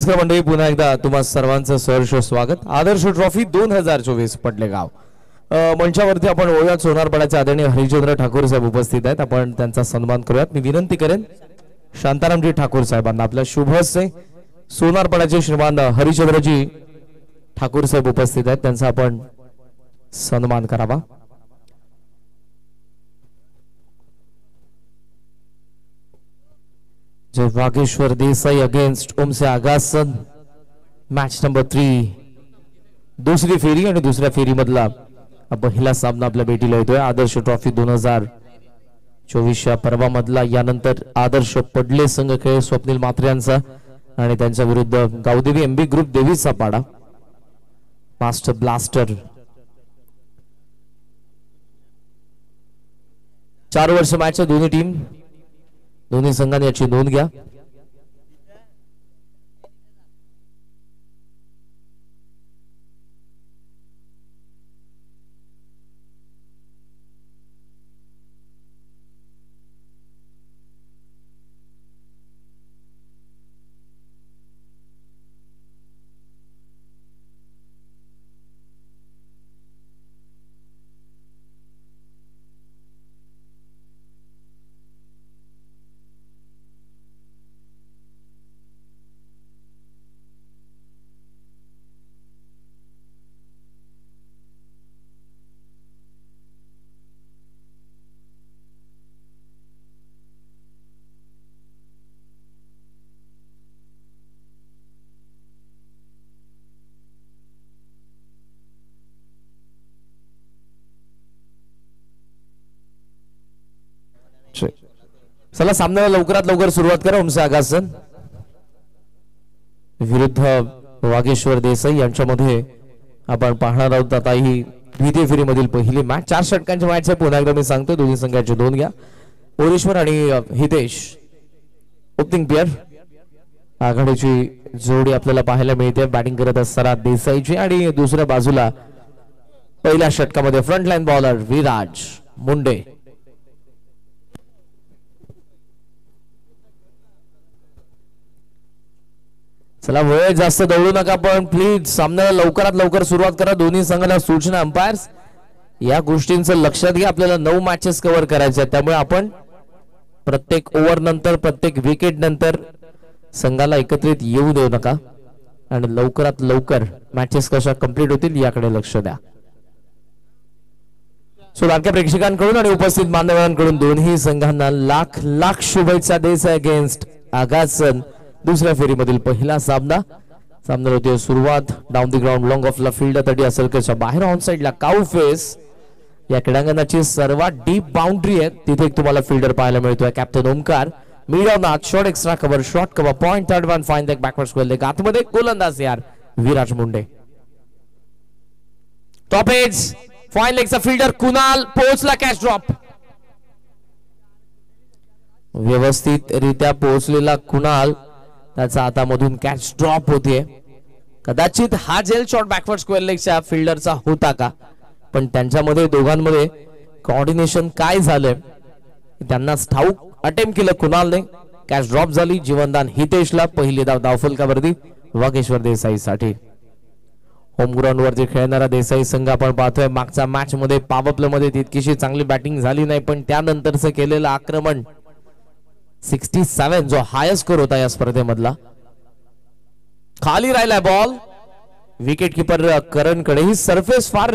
नमस्कार मंडळी, पुन्हा एकदा तुम्हा सर्वांचं सहर्ष स्वागत. आदर्श ट्रॉफी 2024 पडलेगाव मंचावरती आपण ओळख सोनारपाड्याचे आदरणीय हरिचंद्र ठाकूर साहेब उपस्थित आहेत. आपण त्यांचा सन्मान करूयात. मी विनंती करेन शांतारामजी ठाकूर साहेबांना आपल्या शुभ हस्ते सोनारपाड्याचे श्रीमान हरिचंद्रजी ठाकूर साहेब उपस्थित आहेत, त्यांचा आपण सन्मान करावा. जय वागेश्वर देसाई अगेन्स्ट ओमसे आगासन, मॅच नंबर 3, दुसरी फेरी आणि दुसऱ्या फेरी मधला पहिला सामना आपल्या भेटीला येतोय. आदर्श ट्रॉफी 2024 पर्वा मधला. यानंतर आदर्श पडले संघ खेळ स्वप्नील मात्रे यांचा आणि त्यांच्या विरुद्ध गावदेवी एमबी ग्रुप देवीचा पाडा मास्टर ब्लास्टर. 4 वर्ष मॅच दोन्ही टीम, दोन्ही संघांनी याची नोंद घ्या. चला सामन्याला लवकरात लवकर सुरुवात करा. ओमसे आगासन विरुद्ध वागेश्वर देसाई यांच्यामध्ये आपण पाहणार आहोत आता ही द्वितीय फेरीमधील पहिली मॅच. 4 षटकांची मॅच आहे. पुन्हा एकदा मी सांगतो, दोन्ही संघाची नोंद घ्या. ओरेश्वर आणि हितेश ओपनिंग पेअर आघाडीची जोडी आपल्याला पाहायला मिळते. बॅटिंग करत असताना देसाईची आणि दुसऱ्या बाजूला पहिल्या षटकामध्ये फ्रंट लाईन बॉलर विराज मुंडे. चला वेळ जास्त दौडू नका, पण प्लीज सामन्याला लवकरात लवकर सुरुवात करा. दोन्ही संघाला सूचना अंपायर्स या गोष्टींचं लक्षात घ्या. आपल्याला 9 मॅचेस कव्हर करायचे आहेत, त्यामुळे आपण प्रत्येक ओव्हर नंतर प्रत्येक विकेट नंतर संघाला एकत्रित येऊ देऊ नका आणि लवकरात लवकर मॅचेस कशा कंप्लीट होतील याकडे लक्ष द्या. सो लाडक्या प्रेक्षकांकडून आणि उपस्थित मान्यवरांकडून दोन्ही संघांना लाख लाख शुभेच्छा. देसाई अगेन्स्ट आगासन दुसऱ्या फेरीमधील पहिला सामना. सामन्याला होती सुरुवात. डाऊन द ग्राउंड लॉंग ऑफला फील्ड तटी सर्कलच्या बाहेर ऑन साइडला काऊ फेस या क्रीडांगणाची सर्वात डीप बाउंड्री आहे. तिथे एक तुम्हाला फिल्डर पाहायला मिळतोय कॅप्टन ओमकार. मिड ऑन आत short extra cover short cover point third one fine leg backward square leg आतमध्ये गोलंदाज यार Viraj Munde. Top edge fine लेगचा फिल्डर कुणाल पोहोचला. कॅच ड्रॉप व्यवस्थित रित्या पोहोचलेला कुणाल, त्याचा हातामधून कॅच ड्रॉप होतीये. कदाचित हा जेल शॉट बॅकवर्ड स्क्वेअर लेगच्या फिल्डरचा होता का, पण त्यांच्यामध्ये दोघांमध्ये कोऑर्डिनेशन काय झालंय त्यांनाच ठाऊक. अटेम्प्ट केलं कुणालने, कॅच ड्रॉप झाली. जीवनदान हितेशला. पहिली धाव धावफलकावरती वागेश्वर देसाईसाठी. होम ग्राउंड वरती खेळणारा देसाई संघ आपण पाहतोय. मागच्या मॅच मध्ये पॉवर प्ले मध्ये तितकीशी चांगली बॅटिंग झाली नाही, पण त्यानंतरचं केलेलं आक्रमण 67 जो हायस्ट स्कोर होता या स्पर्धेमधला. खाली राहिलाय बॉल. विकेट किपर करणकडे. ही सरफेस फार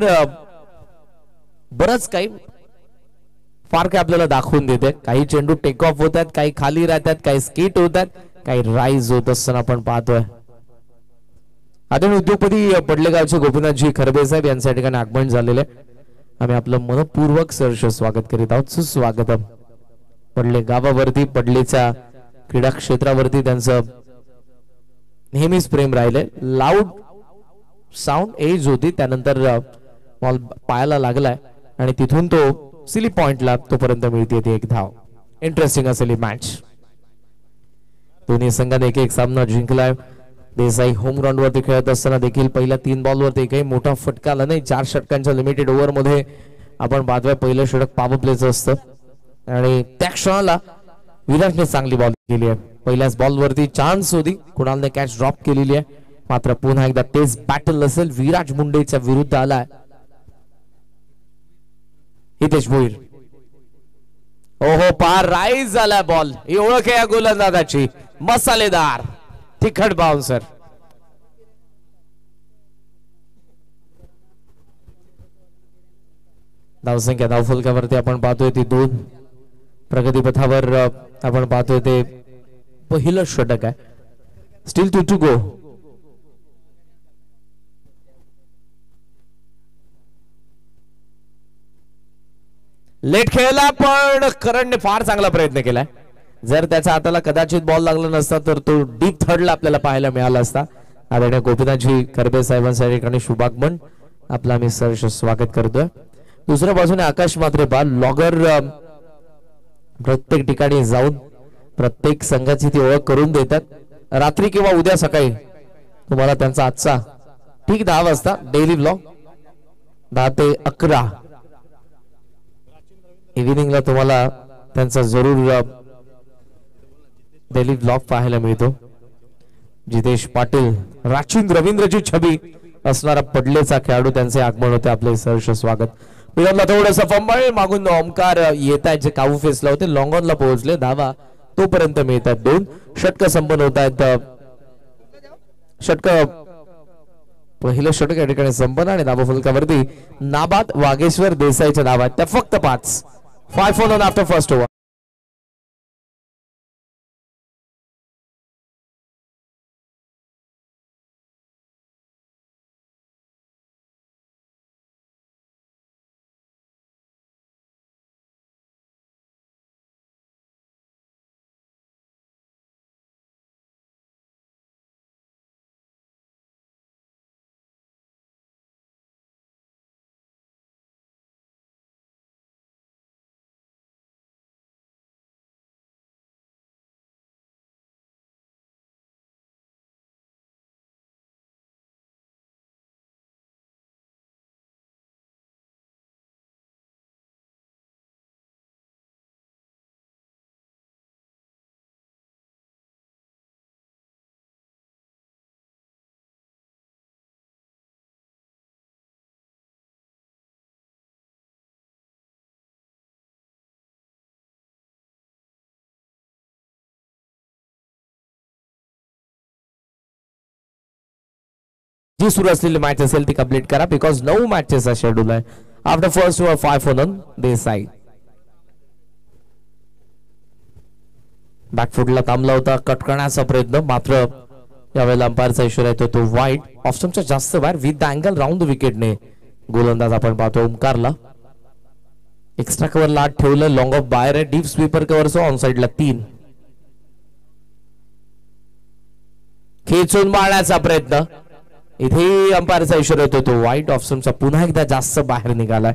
बरच काही आपल्याला दाखवून देते. काही चेंडू टेक ऑफ होतात, काही खाली राहतात, काही स्किट होतात, काही राईज होत असताना आपण पाहतोय. आदरणीय उद्योगपती पडलेगावचे गोपीनाथजी खरबे साहेब यांच्या ठिकाणी आगमन झालेले. आम्ही आपलं मनपूर्वक सहर्ष स्वागत करीत आहोत. सुस्वागतम. पडले गावावरती, पडलेच्या क्रीडा क्षेत्रावरती त्यांचं नेहमीच प्रेम राहिले. लाऊड साऊंड एज होती, त्यानंतर बॉल पायाला लागलाय आणि तिथून तो सिली पॉइंटला तोपर्यंत मिळते ती एक धाव. इंटरेस्टिंग असेल ही मॅच. दोन्ही संघाने एक सामना जिंकलाय. देसाई होम ग्राउंड वरती खेळत असताना देखील पहिल्या 3 बॉलवरती एकही मोठा फटका आला नाही. 4 षटकांच्या लिमिटेड ओव्हर मध्ये आपण पाहतोय पहिलं षटक पॉवर प्लेचं असतं आणि त्या क्षणाला विराटने चांगली बॉल केली आहे. पहिल्याच बॉल वरती चान्स होती, कुणालने कॅच ड्रॉप केलेली आहे. मात्र पुन्हा एकदा तेच बॅटल असेल, विराज मुंडेच्या विरुद्ध आलाय हितेश भोईर. ओहो, पार राईज झाला बॉल. ही ओळख आहे या गोलंदाजाची, मसालेदार तिखट बाउन्सर. धावसंख्या धावफलकावरती आपण पाहतोय ती 2. प्रगतीपथावर आपण पाहतोय ते पहिलं षटक आहे. Steel 2 to go. लेट खेळला, पण करणने फार चांगला प्रयत्न केलाय. जर त्याच्या हाताला कदाचित बॉल लागला नसता तर तो डीप थर्डला आपल्याला पाहायला मिळाला असता. आदरणीय गोपीनाथजी खरबे साहेबांच्या ठिकाणी शुभागमन आपला मी सहर्ष स्वागत करतोय. दुसऱ्या बाजूने आकाश मात्रे बाल लॉगर प्रत्येक ठिकाणी जाऊन प्रत्येक संघाची ती ओळख करून देतात. रात्री किंवा उद्या सकाळी तुम्हाला त्यांचा आजचा ठीक 10 वाजता डेली ब्लॉग 10 ते 11 इव्हिनिंगला तुम्हाला त्यांचा जरूर डेली ब्लॉग पाहायला मिळतो. जितेश पाटील, राचिन रवींद्रची छबी असणारा पडलेचा खेळाडू, त्यांचे आगमन होते. आपले सहर्ष स्वागत. मिळवला थोडंसं फंबळ, मागून ओमकार येत आहेत जे काऊ फेसला होते, लॉंग ऑनला पोहोचले. धावा तोपर्यंत मिळतात 2. षटक संपन्न होत आहेत. षटक पहिलं षटक या ठिकाणी संपन्न आणि धावा फलकावरती नाबाद वागेश्वर देसाईच्या धावा त्या फक्त 5. 5 for none after first over. जी सुरू असलेली मॅच असेल ती कंप्लीट करा, बिकॉज 9 मॅचेसचा शेड्यूल आहे. After first over 5 for none Desai. बॅकफुटला थांबला होता, कट करण्याचा प्रयत्न, मात्र यावेळेला अंपायरचा इशारा येतो तो वाईड. ऑफ स्टंपच्या जास्त बाहेर with the angle round the विकेटने गोलंदाज आपण पाहतो ओमकारला. एक्स्ट्रा कव्हर लाट ठेवलं, लॉंग ऑफ बाहेर आहे. डीप स्वीपर कव्हर ऑन साइडला 3. खेचून मारण्याचा प्रयत्न, इथे अंपायरचा इशारा येतो तो वाईट. ऑफ स्टंपचा पुन्हा एकदा जास्त बाहेर निघालाय.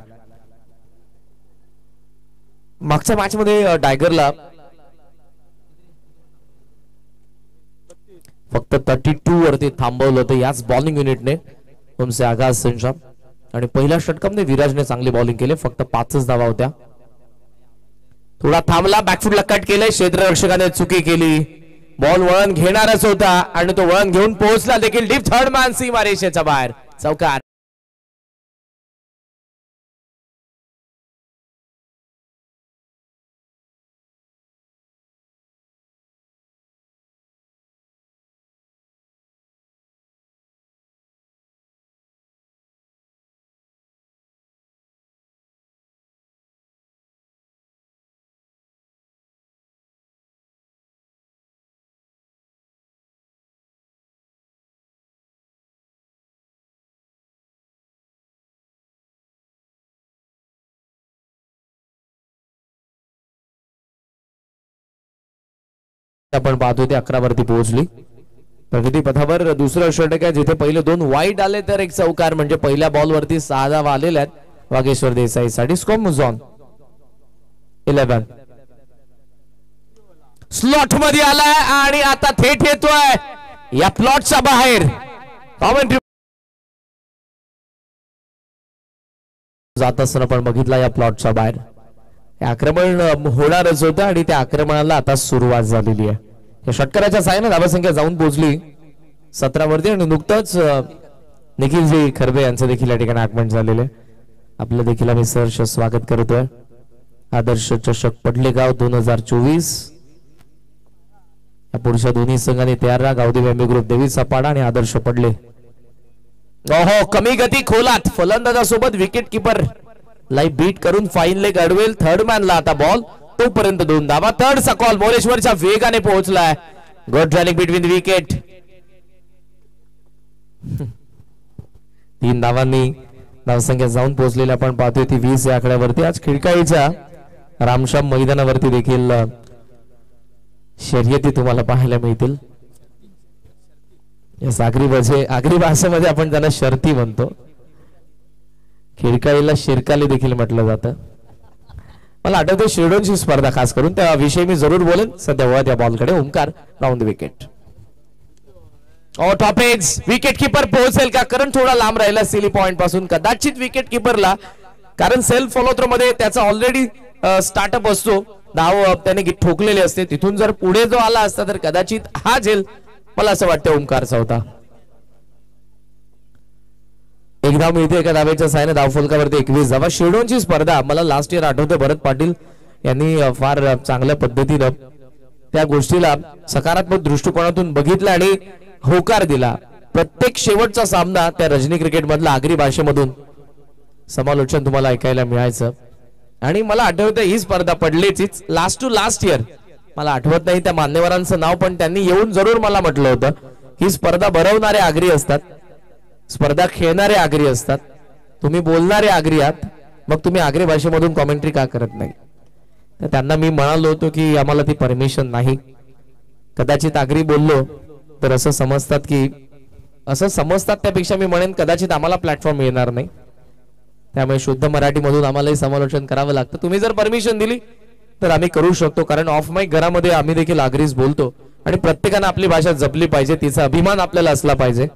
मागच्या मॅच मध्ये टायगरला फक्त 32 वरती थांबवलं होतं याच बॉलिंग युनिटने तुमचे आगाज संचाम. आणि पहिल्या षटकामध्ये विराजने चांगली बॉलिंग केली, फक्त 5च धावा होत्या. थोडा थांबला, बॅकफुटला कट केले, क्षेत्ररक्षकाने चुकी केली. बॉल वळण घेणारच होता आणि तो वळण घेऊन पोहोचला देखील. डीप थर्ड मॅन सीमा रेषेच्या बाहेर, चौकार. आपण पाहतो ते 11 वरती पोहोचली. प्रगती पथावर दुसरं षटक आहे जिथे पहिले 2 वाईट आले तर एक चौकार, म्हणजे पहिल्या बॉल वरती 6 धावा आलेल्या आहेत वागेश्वर देसाई साठी. Score moves on 11. स्लॉट मध्ये आलाय आणि आता थेट येतोय या प्लॉटच्या बाहेर. कॉमेंट्री जात असताना पण बघितला या प्लॉटच्या बाहेर आक्रमण होणारच होतं आणि त्या आक्रमणाला आता सुरुवात झालेली आहे. षटकाराच्या साहाय्याने धावसंख्या जाऊन पोहोचली 17 वरती आणि नुकतंच निखिलजी खरबे यांचं देखील या ठिकाणी आगमन झालेलं आहे. आपलं देखील आम्ही सहर्ष स्वागत करतोय. आदर्श चषक पडलेगाव 2024 या पुढच्या दोन्ही संघांनी तयार राहा. गावदेवी एमबी ग्रुप देवी सपाडा आणि आदर्श पडले. ओहो कमी गती खोलात फलंदाजासोबत विकेट किपर लाईव्ह बीट करून फाईन लेग अडवेल. थर्ड मॅनला आता बॉल तोपर्यंत 2 धावा. थर्ड सकॉल मोरेश्वरच्या वेगाने पोहोचलाय. Good running between the wicket. 3 धावांनी धावसंख्या जाऊन पोहोचलेली आपण पाहतोय ती 20 या आकड्यावरती. आज खिडकाईच्या रामश्याम मैदानावरती देखील शर्यती तुम्हाला पाहायला मिळतील. आगरी भाषेमध्ये आपण त्यांना शर्ती म्हणतो. खिडकाईला शिरकाली देखील म्हटलं जातं. मला आठवते शिरडोनची स्पर्धा खास करून त्याविषयी मी जरूर बोलेन. सध्या वळत या बॉलकडे. Omkar round the wicket. Top edge wicket keeper पोहोचेल का? कारण थोडा लांब राहिला सिली पॉइंट पासून कदाचित विकेट किपरला, कारण सेल्फ फॉलो थ्रो मध्ये त्याचा ऑलरेडी स्टार्टअप असतो. धाव त्याने ठोकलेली असते. तिथून जर पुढे जो आला असता तर कदाचित हा झेल मला असं वाटतं ओमकारचा होता. एक धाव मिळते एका धावेच्या साहाय्याने. धावफलकावरती 21 धावा. शिरडोनची स्पर्धा मला लास्ट इयर आठवते. भरत पाटील यांनी फार चांगल्या पद्धतीनं त्या गोष्टीला सकारात्मक दृष्टिकोनातून बघितलं आणि होकार दिला. प्रत्येक शेवटचा सामना त्या रजनी क्रिकेट मधला आगरी भाषेमधून समालोचन तुम्हाला ऐकायला मिळायचं. आणि मला आठवतं ही स्पर्धा पडलीच लास्ट टू लास्ट इयर. मला आठवत नाही त्या मान्यवरांचं नाव, पण त्यांनी येऊन जरूर मला म्हटलं होतं ही स्पर्धा भरवणारे आगरी असतात, स्पर्धा खेळणारे आगरी असतात, तुम्ही बोलणारे आगरी आहात, मग तुम्ही आगरी भाषेमधून कॉमेंट्री का करत नाही. तर त्यांना मी म्हणालो होतो की आम्हाला ती परमिशन नाही. कदाचित आगरी बोललो तर असं समजतात त्यापेक्षा मी म्हणेन कदाचित आम्हाला प्लॅटफॉर्म मिळणार नाही. त्यामुळे शुद्ध मराठीमधून आम्हालाही समालोचन करावं लागतं. तुम्ही जर परमिशन दिली तर आम्ही करू शकतो, कारण ऑफ माईक घरामध्ये आम्ही देखील आगरीच बोलतो आणि प्रत्येकाने आपली भाषा जपली पाहिजे. तिचा अभिमान आपल्याला असला पाहिजे.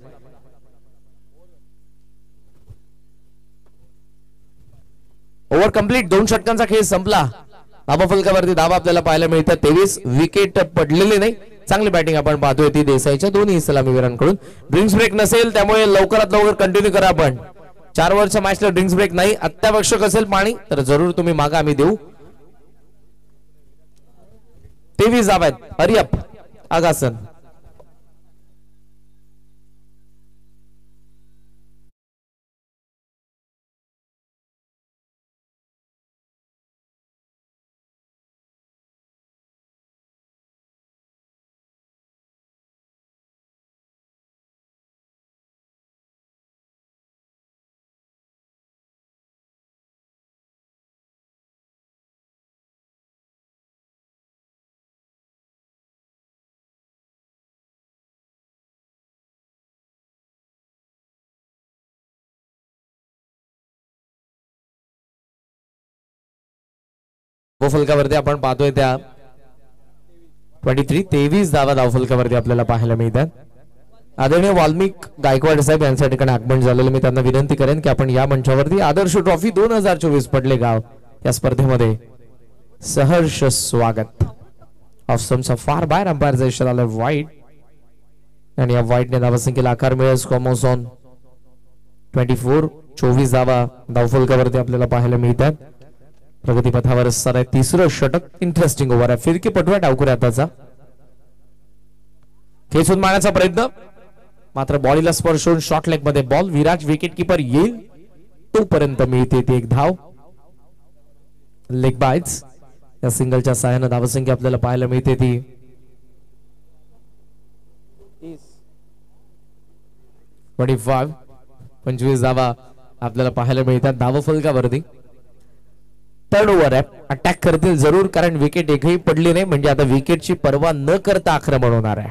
Over complete. 2 षटकांचा खेळ संपला. धावाफलकावरती धावा आपल्याला पाहायला मिळतात 23. विकेट पडलेली नाही. चांगली बॅटिंग आपण पाहतोय ती देसाईच्या दोन्ही सलामीवीरांकडून. ड्रिंक्स ब्रेक नसेल त्यामुळे लवकरात लवकर कंटिन्यू करा. आपण 4 ओव्हरच्या मॅचला ड्रिंक्स ब्रेक नाही. अत्यावश्यक असेल पाणी तर जरूर तुम्ही मागा, आम्ही देऊ. 23 धावा आहेत. Hurry up Agasan. धावफलकावरती आपण पाहतोय त्या 23 धावा धावफलकावरती आपल्याला पाहायला मिळतात. आदरणीय वाल्मिक गायकवाड साहेब यांच्या ठिकाणी आगमन झालेलं. मी त्यांना विनंती करेन की आपण या मंचावरती आदर्श ट्रॉफी 2024 पडले गाव या स्पर्धेमध्ये सहर्ष स्वागत. ऑफस्टम्पचा फार बाहेर अंपायरचा इशारा आला वाईड आणि या वाईडने धावसंख्येला आकार मिळेल. स्कॉमोसॉन 24 धावा धावफलकावरती आपल्याला पाहायला मिळतात. प्रगतीपथावर असणार आहे 3रं षटक. इंटरेस्टिंग ओव्हर आहे. फिरकी पटवा डावकुरे आताचा खेचून मारण्याचा प्रयत्न, मात्र बॉडीला स्पर्श होऊन शॉर्ट लेग मध्ये बॉल. विराज विकेट किपर येईल तोपर्यंत मिळते ती एक धाव. लेग बायट्स या सिंगलच्या सहाय्याने धावसंख्या आपल्याला पाहायला मिळते ती 25 धावा आपल्याला पाहायला मिळतात धावफलकावरती. थर्ड ओव्हर आहे. अटॅक करतील जरूर, कारण विकेट एकही पडली नाही. म्हणजे आता विकेटची पर्वा न करता आक्रमण होणार आहे.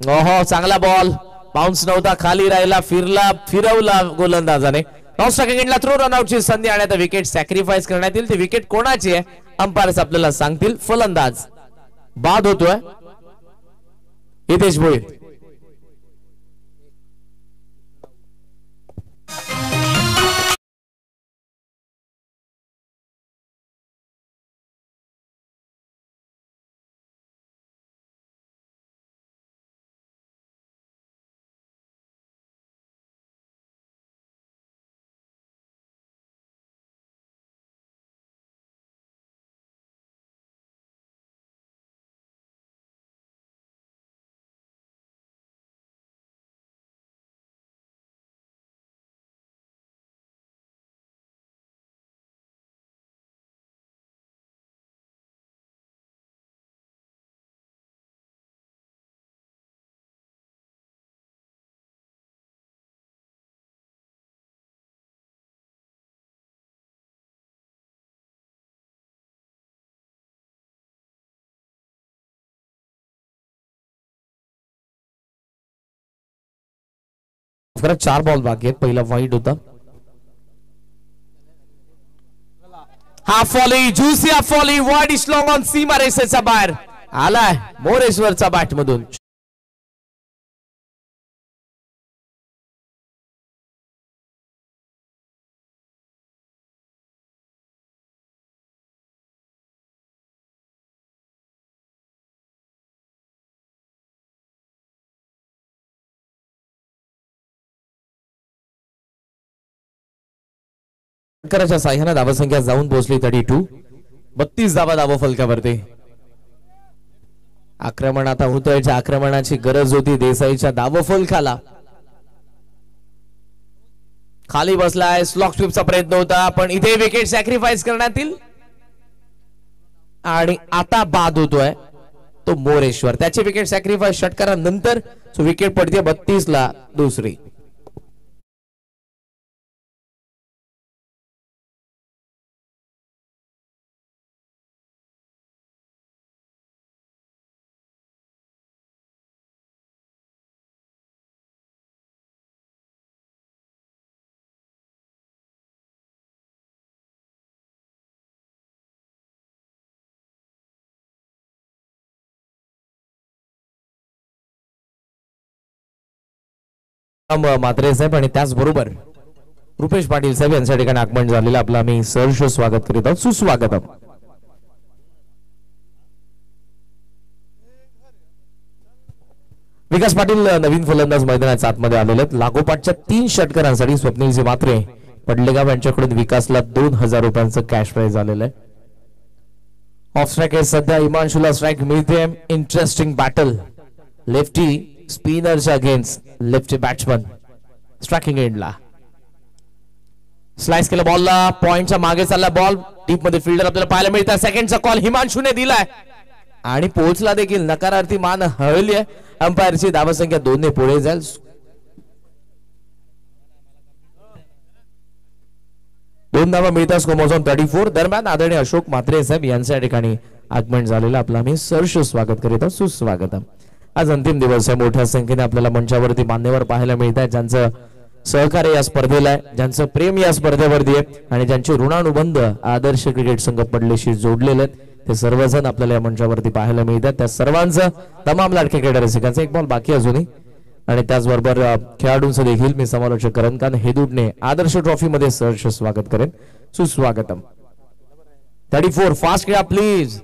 ओहो चांगला बॉल. बाउन्स नव्हता, खाली राहिला, फिरवला गोलंदाजाने. नॉन थ्रो रनआउटची संधी आणि आता विकेट सॅक्रिफाईस करण्यात येईल. ती विकेट कोणाची आहे अंपायर्स आपल्याला सांगतील. फलंदाज बाद होतोय हितेश भोईर. खरं 4 बॉल बाकी आहेत. पहिला वाईड होता. Half volley, juicy half volley, wide is long on सीमा रेषेच्या बाहेर आलाय मोरेश्वरचा बॅट मधून. षटकाराच्या साह्याने धावसंख्या जाऊन पोहोचली 32. 32 धावा धाव फलकावरती. आक्रमण आता होतोय, ज्या आक्रमणाची गरज होती देसाईच्या धाव फलकाला. खाली बसलाय, स्लॉक स्वीपचा प्रयत्न होता पण इथे विकेट सॅक्रिफाईस करण्यात येईल आणि आता बाद होतोय तो मोरेश्वर. त्याची विकेट सॅक्रिफाईस षटकारानंतर विकेट पडते 32 ला दुसरी. मात्रे साहेब आणि त्याचबरोबर रुपेश पाटील साहेब यांच्या ठिकाणी आगमन झालेलं आपलं आम्ही सहर्ष स्वागत करीत आहोत. सुस्वागतम. विकास पाटील नवीन फलंदाज मैदानाच्या आतमध्ये आलेले आहेत. लागोपाठच्या 3 षटकारांसाठी स्वप्नीलजी मात्रे पडलेगाव यांच्याकडून विकासला 2000 रुपयांचं कॅश प्राइज आलेलं आहे. ऑफ स्ट्राइक आहे सध्या हिमांशूला स्ट्राइक मिळते. इंटरेस्टिंग बॅटल लेफ्टी स्पिनरच्या अगेन्स्ट लेफ्टी बॅट्समन. स्ट्रायकिंग एंडला स्लाइस केला बॉलला, पॉइंटच्या मागे चालला बॉल, डीप मध्ये फिल्डर आपल्याला पाहायला मिळतात. सेकंडचा कॉल हिमांशूने दिलाय आणि पोहोचला देखील. नकारार्थी मान हळली आहे. अंपायरची धावसंख्या 2 ने पुढे जाईल. 2 धावा मिळतात. स्कोमोझॉन 34. दरम्यान आदरणीय अशोक मात्रे साहेब यांच्या ठिकाणी आगमन झालेलं आपलं आम्ही सहर्ष स्वागत करीत आहोत. सुस्वागतम. आज अंतिम दिवस आहे. मोठ्या संख्येने आपल्याला मंचावरती मान्यवर पाहायला मिळत आहेत, ज्यांचं सहकार्य या स्पर्धेला आहे, ज्यांचं प्रेम या स्पर्धेवरती आहे आणि ज्यांचे ऋणानुबंध आदर्श क्रिकेट संघ पडलेशी जोडलेले आहेत, ते सर्वजण आपल्याला या मंचावरती पाहायला मिळतात. त्या सर्वांचं तमाम लाडके क्रीडा रसिकांचा एक बॉल बाकी अजूनही आणि त्याचबरोबर खेळाडूंचं देखील मी समालोचक करेन, कारण हेदूडने आदर्श ट्रॉफी मध्ये सहर्ष स्वागत करेन. सुस्वागतम. 34 फास्ट खेळा प्लीज.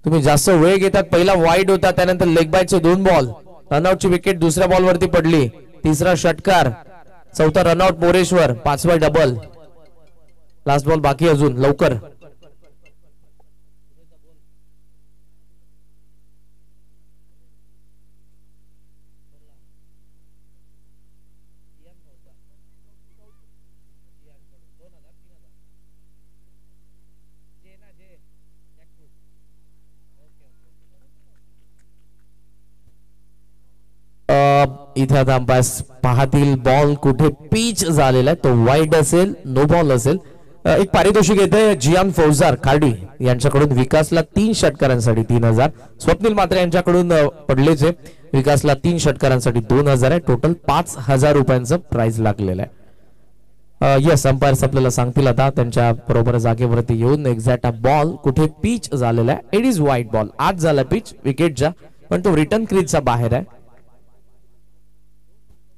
तुम्ही जास्त वेळ घेतात. पहिला वाईड होता, त्यानंतर लेग बायचे 2 बॉल. रनआउटची विकेट दुसऱ्या बॉलवरती पडली. तिसरा षटकार, चौथा रनआउट मोरेश्वर, 5वा डबल. लास्ट बॉल बाकी अजून, लवकर. इथे आता अंपायर पाहतील बॉल कुठे पिच झालेला आहे, तो वाईड असेल, नो बॉल असेल. एक पारितोषिक येते जियान फौजार खार्डी यांच्याकडून विकासला 3 षटकारांसाठी 3000. स्वप्नील मात्रे यांच्याकडून पडलेचे विकासला 3 षटकारांसाठी 2000 आहे. टोटल 5000 रुपयांचं प्राइज लागलेलं आहे. यस, अंपायर्स आपल्याला सांगतील आता त्यांच्या बरोबर जागेवरती येऊन एक्झॅक्ट बॉल कुठे पिच झालेला आहे. It is wide ball. आज झाला पिच विकेटच्या, पण तो रिटर्न क्रीजचा बाहेर आहे.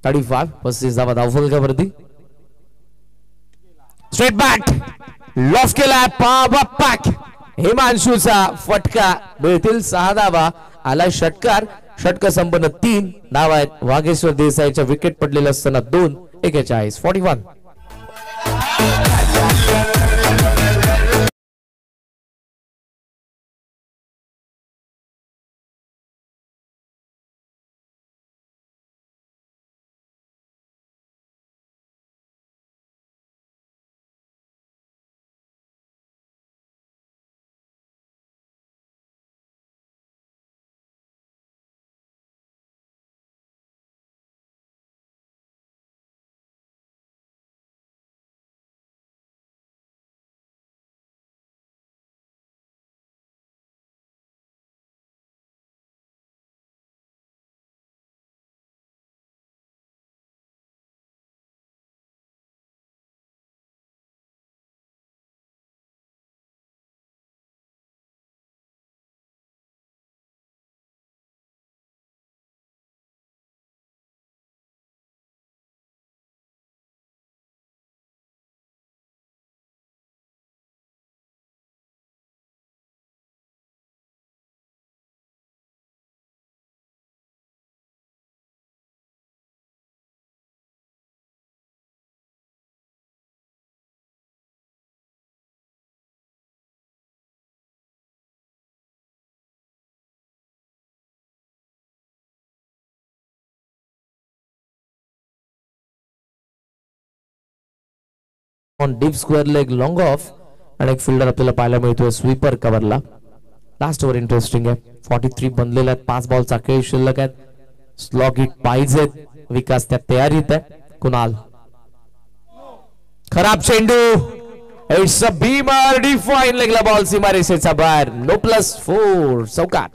35 35 धावा धावफलकावरती. स्ट्रेट बॅट लॉफ केला पॅक. हिमांशूचा फटका, मिळतील 6 धावा. आला षटकार. षटक संपन्न 3 धावा आहेत. वाघेश्वर देसाईच्या विकेट पडलेलं असताना 2:41 41. On deep square leg long of आणि एक फिल्डर आपल्याला पाहायला मिळतोय स्वीपर कव्हरला. लास्ट ओव्हर इंटरेस्टिंग आहे. 43 बनलेले आहेत. 5 बॉलचा खेळ शिल्लक आहेत. स्लॉग हिट पाहिजेत. विकास त्या तयारीत आहे. कुणाल खराब चेंडू. इट्स अ बीमर डिफाइन लेगला बॉल सीमारेषेच्या बाहेर. नो +4 चौकार.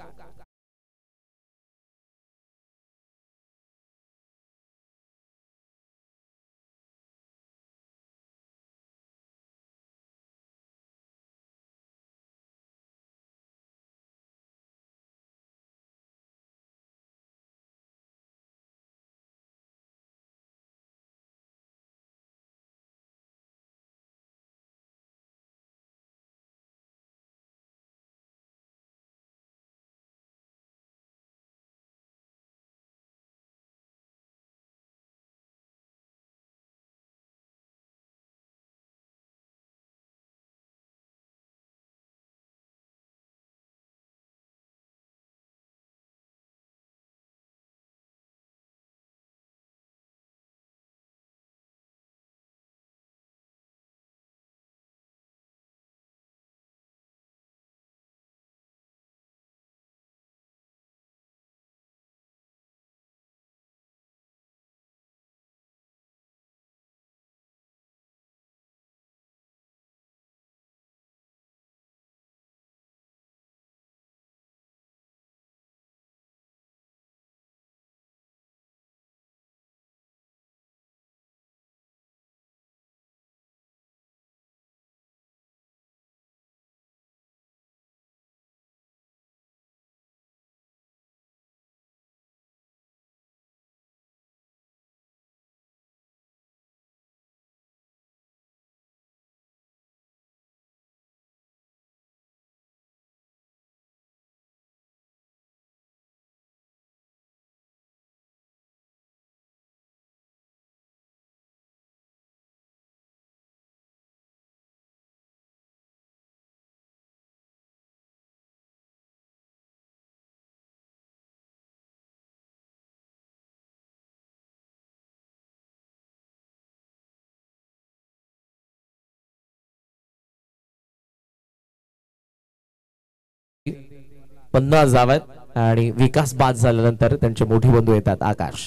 पन्नास जावेत आणि विकास बाद झाल्यानंतर त्यांचे मोठी बंधू येतात. आकाश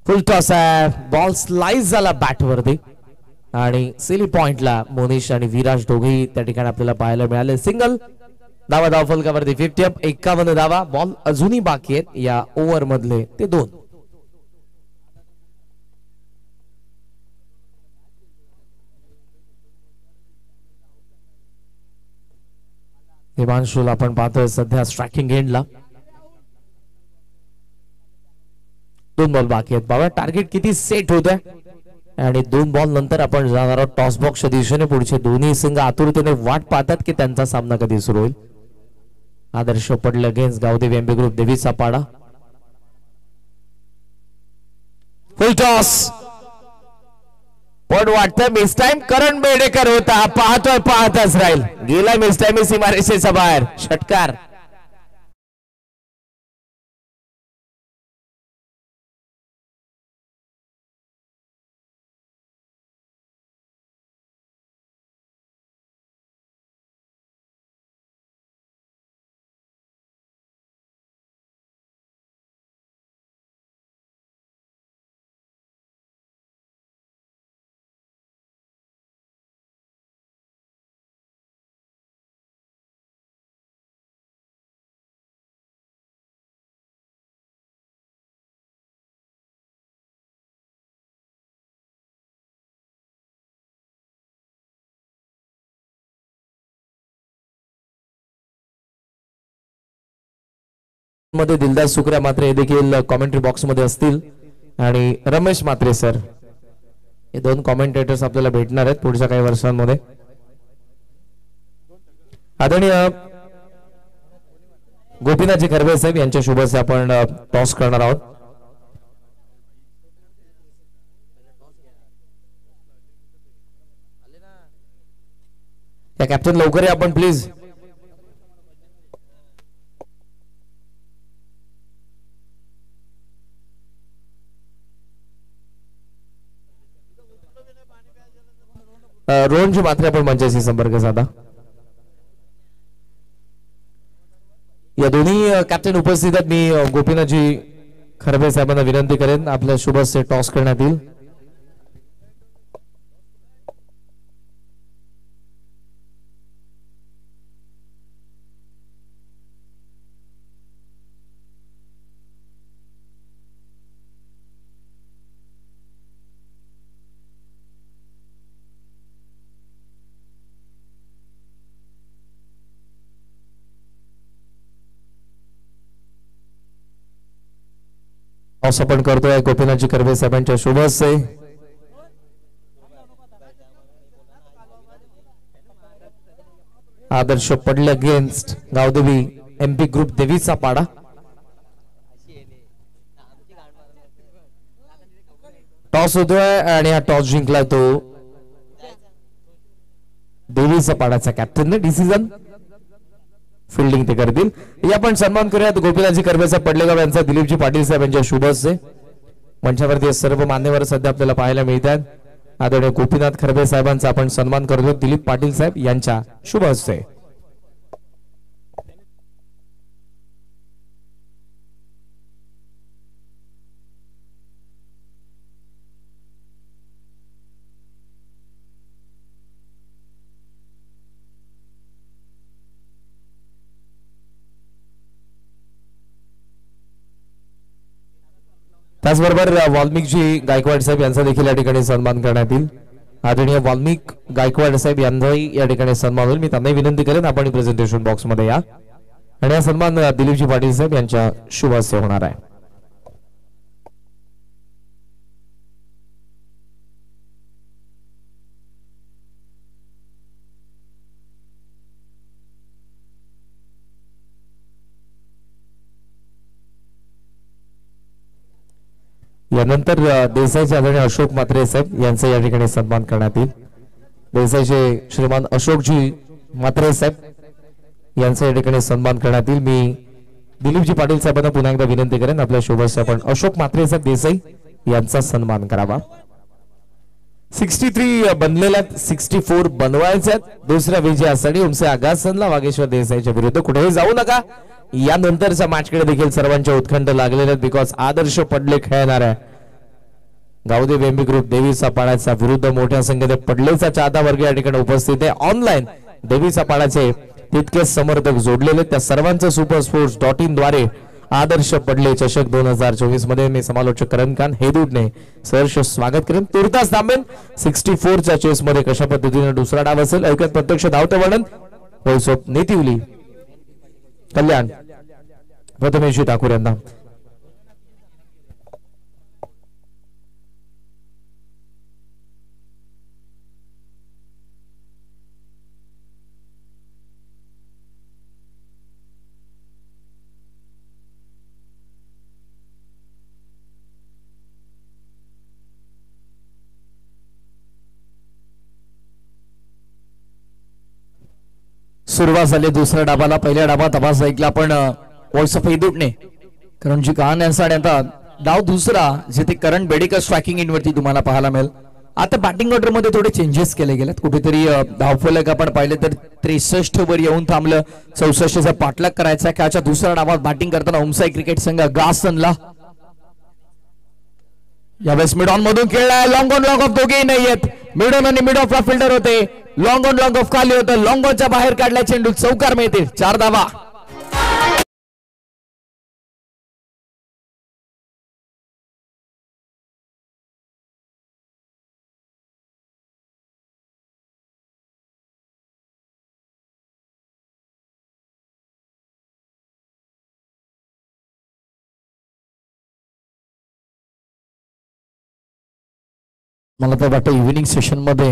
फुल टॉस आहे. बॉल स्लाइस झाला बॅट वरती आणि सिली पॉइंटला मोनिश आणि विराज दोघेही त्या ठिकाणी आपल्याला पाहायला मिळाले. सिंगल धावा धाव फलकावरती 50 अप. 51 धावा. बॉल अजूनही बाकी आहेत या ओव्हर मधले ते 2. हिमांशूला आपण पाहतोय सध्या स्ट्रायकिंग एंडला. 2 बॉल बाकी आहेत. बाबा टार्गेट किती सेट होत आहे आणि 2 बॉल नंतर आपण जाणार आहोत टॉस बॉक्सच्या दिशेने. पुढचे दोन्ही संघ आतुरतेने वाट पाहतात की त्यांचा सामना कधी सुरू होईल. आदर्श पडले अगेन्स्ट गावदेवी एमबी ग्रुप देवीचा पाडा. Full toss. पण वाटतं मिस टाइम करण बेडेकर होता. पाहतोय पाहतच राहील. गेला मिस टाइम सीमारेषेच्या बाहेर. षटकार. मध्ये दिलदार सुकऱ्या मात्रे हे देखील कॉमेंट्री बॉक्स मध्ये असतील आणि रमेश मात्रे सर हे 2 कॉमेंटेटर्स आपल्याला भेटणार आहेत पुढच्या काही वर्षांमध्ये. आदरणीय गोपीनाथजी खरबे साहेब यांच्या शुभ हस्ते आपण टॉस करणार आहोत. कॅप्टन लवकर या आपण प्लीज. रोहनजी मात्रे आपण मंचाशी संपर्क साधा. या दोन्ही कॅप्टन उपस्थित आहेत. मी गोपीनाथजी खरबे साहेबांना विनंती करेन आपल्या शुभ हस्ते टॉस करण्यात येईल. टॉस आपण करतोय गोपीनाथजी खरबे साहेबांच्या शुभ हस्ते. आदर्श पडले अगेन्स्ट गावदेवी एमपी ग्रुप देवीचा पाडा. टॉस होतोय आणि हा टॉस जिंकला तो देवीचा पाडाचा कॅप्टनने. डिसिजन फिल्डिंग ते करतील. या पण सन्मान करूयात गोपीनाथजी खरबेचा पडलेगाव यांचा दिलीपजी पाटील साहेब यांच्या शुभ हस्ते. मंचावरती सर्व मान्यवर सध्या आपल्याला पाहायला मिळतात. आदरणीय गोपीनाथ खरबे साहेबांचा आपण सन्मान करतो दिलीप पाटील साहेब यांच्या शुभ हस्ते. त्याचबरोबर वाल्मिकजी गायकवाड साहेब यांचा देखील या ठिकाणी सन्मान करण्यात येईल. आदरणीय वाल्मिक गायकवाड साहेब यांचाही या ठिकाणी सन्मान होईल. मी त्यांनाही विनंती करेन आपण प्रेझेंटेशन बॉक्स मध्ये या आणि हा सन्मान दिलीपजी पाटील साहेब यांच्या शुभ हस्ते होणार आहे. यानंतर देसाईचे आदरणीय अशोक म्हात्रे साहेब यांचा या ठिकाणी सन्मान करण्यात येईल. देसाईचे श्रीमान अशोकजी म्हात्रे साहेब यांचा या ठिकाणी सन्मान करण्यात येईल. मी दिलीपजी पाटील साहेबांना पुन्हा एकदा विनंती करेन आपल्या शुभेच्छा आपण अशोक म्हात्रे साहेब देसाई यांचा सन्मान करावा. 63 बनलेल्या 64 बनवायचे दुसऱ्या विजयासाठी उमसे आगासनला वागेश्वर देसाईच्या विरुद्ध. कुठेही जाऊ नका. यानंतरच्या मॅचकडे देखील सर्वांच्या उत्कंठ लागलेले आहेत. बिकॉज आदर्श पडले खेळणार आहे गावदेवी एमपी ग्रुप देवीचा पाडाचा विरुद्ध. मोठ्या संख्येने पडलेचा चाहता वर्ग या ठिकाणी उपस्थित आहे. ऑनलाईन देवीचा पाडाचे तितके समर्थक जोडलेले. त्या सर्वांचं supersports.in द्वारे आदर्श पडले चषक 2024 मध्ये मी समालोचक करण खान हेदूडने सहर्ष स्वागत करेन. तुर्तास थांबेन 64 च्या चेस मध्ये कशा पद्धतीने दुसरा डाव असेल ऐकत प्रत्यक्ष धावते वर्णन व्हॉइस ऑफ नेतिवली कल्याण प्रथमेशजी ठाकूर यांना. सुरुवात झाली दुसऱ्या डाबाला. पहिल्या डाबात आवाज ऐकला आपण व्हॉइस ऑफ हेदूडने करणजी कहान यांचा. आता डाव दुसरा जिथे करण बेडेकर स्ट्रायकिंग इन वरती तुम्हाला पाहायला मिळेल. आता बॅटिंग ऑर्डर मध्ये थोडे चेंजेस केले गेलेत. कुठेतरी धावफलक आपण पाहिले तर 63 वर येऊन थांबलं. 64चा पाठलाग करायचा. खेळाच्या दुसऱ्या डावात बॅटिंग करताना उमसाई क्रिकेट संघ गासनला यावेळेस मिड ऑन मधून खेळलाय. लॉंग ऑन लॉंग ऑफ दोघेही नाहीयेत. मिड ऑन आणि मिड ऑफ ला फिल्डर होते. लॉंग ऑन लॉंग ऑफ खाली होतं. लॉंग ऑनच्या बाहेर काढल्या चेंडू चौकार मिळते. 4 धावा. मला तर वाटतं इव्हिनिंग सेशन मध्ये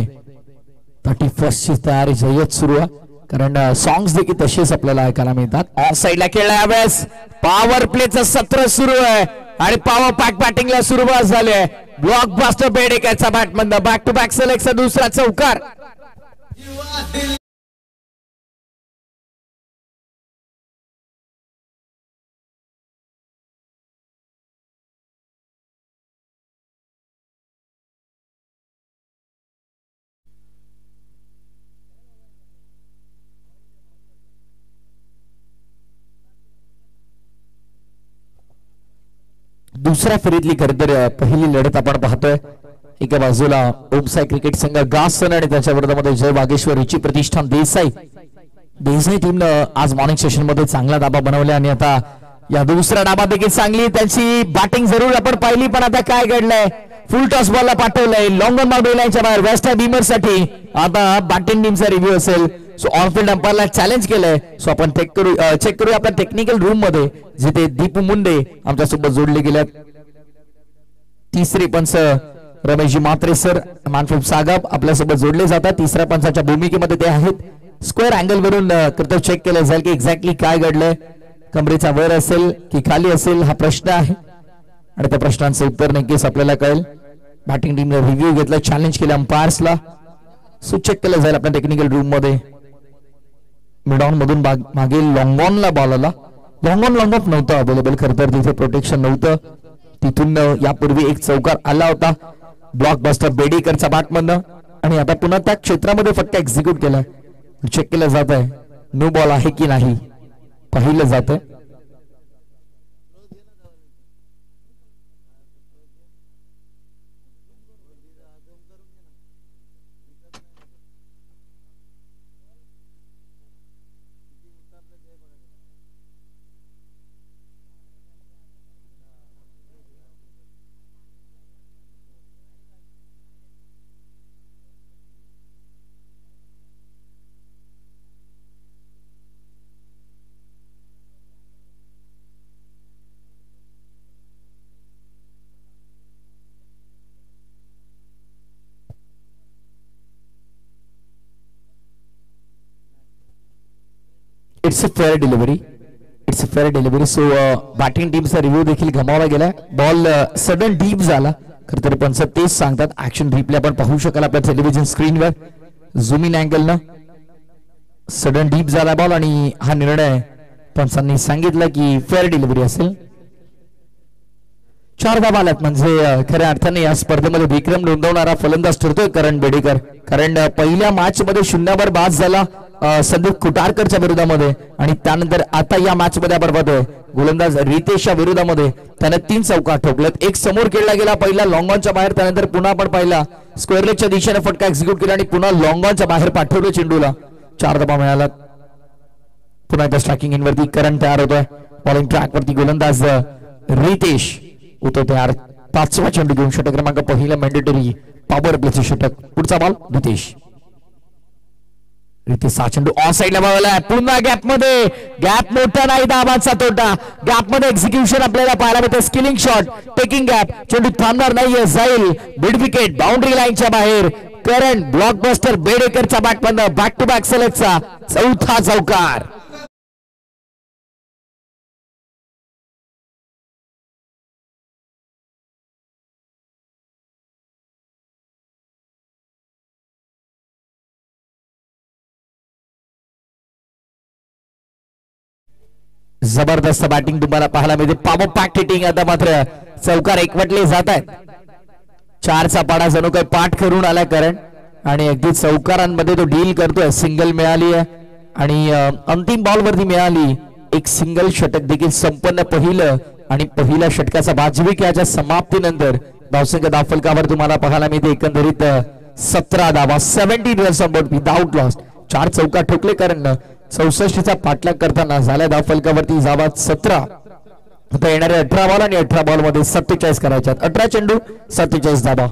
31 ची तयारी जय्यत सुरू आहे. कारण सॉंग्स देखील तसेच आपल्याला ऐकायला मिळतात. ऑफ साइडला खेळला यावेळेस पॉवर प्लेचं सत्र सुरू आहे आणि पॉवर पॅक बॅटिंगला सुरुवात झाली आहे. ब्लॉकबस्टर बेडेकरचा बॅटमधनं बॅक टू बॅक सेलेक्टचा दुसरा चौकार. दुसऱ्या फेरीतली खरं तर पहिली लढत आपण पाहतोय. एका बाजूला ओमसाई क्रिकेट संघ गासन आणि त्याच्या विरोधामध्ये जय वागेश्वर रुची प्रतिष्ठान देसाई टीमनं आज मॉर्निंग सेशन मध्ये चांगला दाबा बनवला आणि आता या दुसऱ्या डाबात देखील चांगली त्यांची बॅटिंग जरूर आपण पाहिली, पण आता काय घडलंय, फुल टॉस बॉलला पाठवलंय लॉंग ऑन बाउंड्री लाईनच्या बाहेर वेस्ट बीमर साठी. आता बॅटिंग टीमचा रिव्ह्यू असेल. सो ऑनफिल्ड अंपायरला चॅलेंज केलंय. सो आपण चेक करूया आपल्या टेक्निकल रूम मध्ये, जिथे दीपू मुंडे आमच्यासोबत जोडले गेल्यात. तिसरे पंच रमेशजी मात्रे सर मानफ्रोम सागाप आपल्यासोबत जोडले जातात. तिसऱ्या पंचाच्या भूमिकेमध्ये ते आहेत. स्क्वेअर अँगल वरून कर्तव्य चेक केलं जाईल की एक्झॅक्टली काय घडलंय, कमरेचा वर असेल की खाली असेल हा प्रश्न आहे आणि त्या प्रश्नांचं उत्तर नक्कीच आपल्याला कळेल. बॅटिंग टीमने रिव्ह्यू घेतला, चॅलेंज केलं अंपायर्सला. सो चेक केलं जाईल आपल्या टेक्निकल रूम मध्ये. मिड ऑन मधून मागे लॉंग ऑनला बॉल आला. लॉंग ऑफ नव्हतं अवेलेबल, खरं तर तिथे प्रोटेक्शन नव्हतं. तिथून यापूर्वी एक चौकार आला होता ब्लॉकबस्टर बेडेकरचा बॅटमधनं आणि आता पुन्हा त्या क्षेत्रामध्ये फटका एक्झिक्यूट केलाय. चेक केलं जात आहे नो बॉल आहे की नाही पाहिलं जात आहे. It's a fair delivery. So batting टीमचा रिव्ह्यू देखील गमावला गेला. बॉल सडन डीप झाला. खरं तर पंच तेच सांगतात. ऍक्शन रिप्ले आपण पाहू शकाल आपल्या टेलिव्हिजन स्क्रीनवर झूम इन अँगलनं. सडन डीप झाला बॉल आणि हा निर्णय पंचांनी सांगितला की फेअर डिलिव्हरी असेल. 4 धावा आल्यात म्हणजे खऱ्या अर्थाने या स्पर्धेमध्ये विक्रम नोंदवणारा फलंदाज ठरतोय करण बेडेकर. कारण पहिल्या मॅच मध्ये 0 बाद झाला संदीप कुटारकरच्या विरोधामध्ये आणि त्यानंतर आता या मॅच मध्ये आपण पाहतोय गोलंदाज रितेशच्या विरोधामध्ये त्याने 3 चौकार ठोकलेत. एक समोर खेळला गेला पहिला लॉंग ऑनच्या बाहेर, त्यानंतर पुन्हा आपण पाहिला स्क्वेअर लेगच्या दिशेने फटका एक्झिक्यूट केला आणि पुन्हा लॉंग ऑनच्या बाहेर पाठवलं चेंडूला. 4 धावा मिळाला. पुन्हा एकदा स्ट्रायकिंग इन वरती करण तयार होतोय. बॉलिंग ट्रॅक वरती गोलंदाज रितेश होतो तयार. 5वा चेंडू घेऊन षटक क्रमांक पहिला मॅन्डेटरी पॉवर प्लेचे षटक. पुढचा बॉल रितेश. रितेश हा चेंडू ऑन साईडला बघायला पुन्हा गॅप मध्ये. गॅप मोठा नाही, दाबाचा तोटा. गॅप मध्ये एक्झिक्युशन आपल्याला पाहायला मिळते. Skilling shot taking gap. चेंडू थांबणार नाहीये, जाईल मिड विकेट बाउंड्री लाईनच्या बाहेर. करण ब्लॉकबस्टर बेडेकरचा बॅटमधनं बॅक टू बॅक सलगचा 4था चौकार. जबरदस्त बॅटिंग तुम्हाला पाहायला मिळते. Power pack hitting. आता मात्र चौकार एकवटले जात आहेत. 4चा पाडा जणू काही पाठ करून आलाय करण आणि अगदी चौकारांमध्ये तो डील करतोय. सिंगल मिळाली आहे आणि अंतिम बॉल वरती मिळाली एक सिंगल. षटक देखील संपन्न पहिलं आणि पहिल्या षटकाचा बाजवी खेळाच्या समाप्तीनंतर धावसंख्या धावफलकावर तुम्हाला पाहायला मिळते एकंदरीत 17 धावा. 17 runs on board without loss. 4 चौकार ठोकले कारण 64चा पाठलाग करताना झाल्या धावफलकावरती धावा 17. आता येणारे 18 बॉल आणि 18 बॉल मध्ये 47 करायच्यात. 18 चेंडू 47 धावा.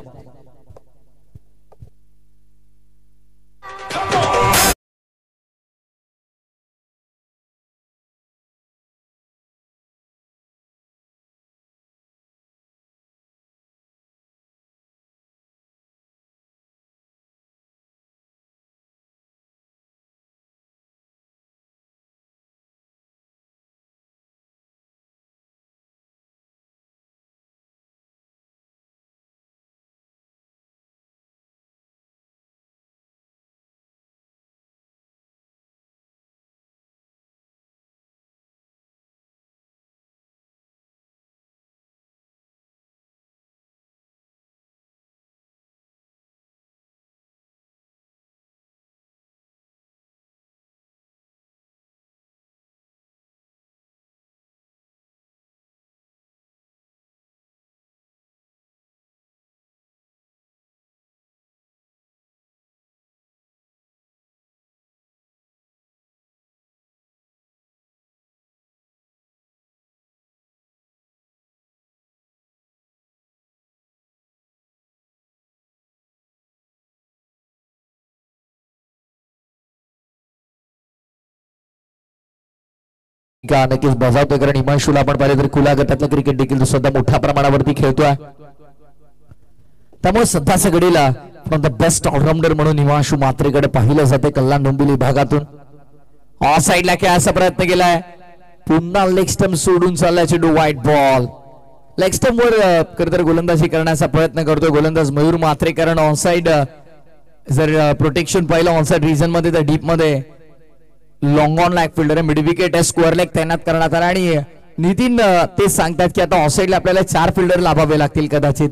नक्कीच बजावतोय, कारण हिमांशूला आपण पाहिलं तर खुल्या गटातलं क्रिकेट देखील तो सध्या मोठ्या प्रमाणावरती खेळतोय. त्यामुळे सध्याच्या घडीला फ्रॉम द बेस्ट ऑलराऊंडर म्हणून हिमांशू म्हात्रेकडे पाहिलं जाते कल्याण डोंबिवली भागातून. ऑफ साईडला खेळायचा प्रयत्न केलाय, पुन्हा लेग स्टंप सोडून चाललाय चेंडू, वाईट बॉल. लेग स्टंप वर खरं गोलंदाजी करण्याचा प्रयत्न करतोय गोलंदाज मयूर म्हात्रे, कारण ऑन साइड जर प्रोटेक्शन पाहिलं ऑन साइड रिजन मध्ये तर डीप मध्ये long on lag fielder mid wicket आहे, स्क्वेअर लेग तैनात करण्यात आला. आणि नितीन ते सांगतात की आता ऑफ साइडला आपल्याला 4 फिल्डर लाभावे लागतील कदाचित,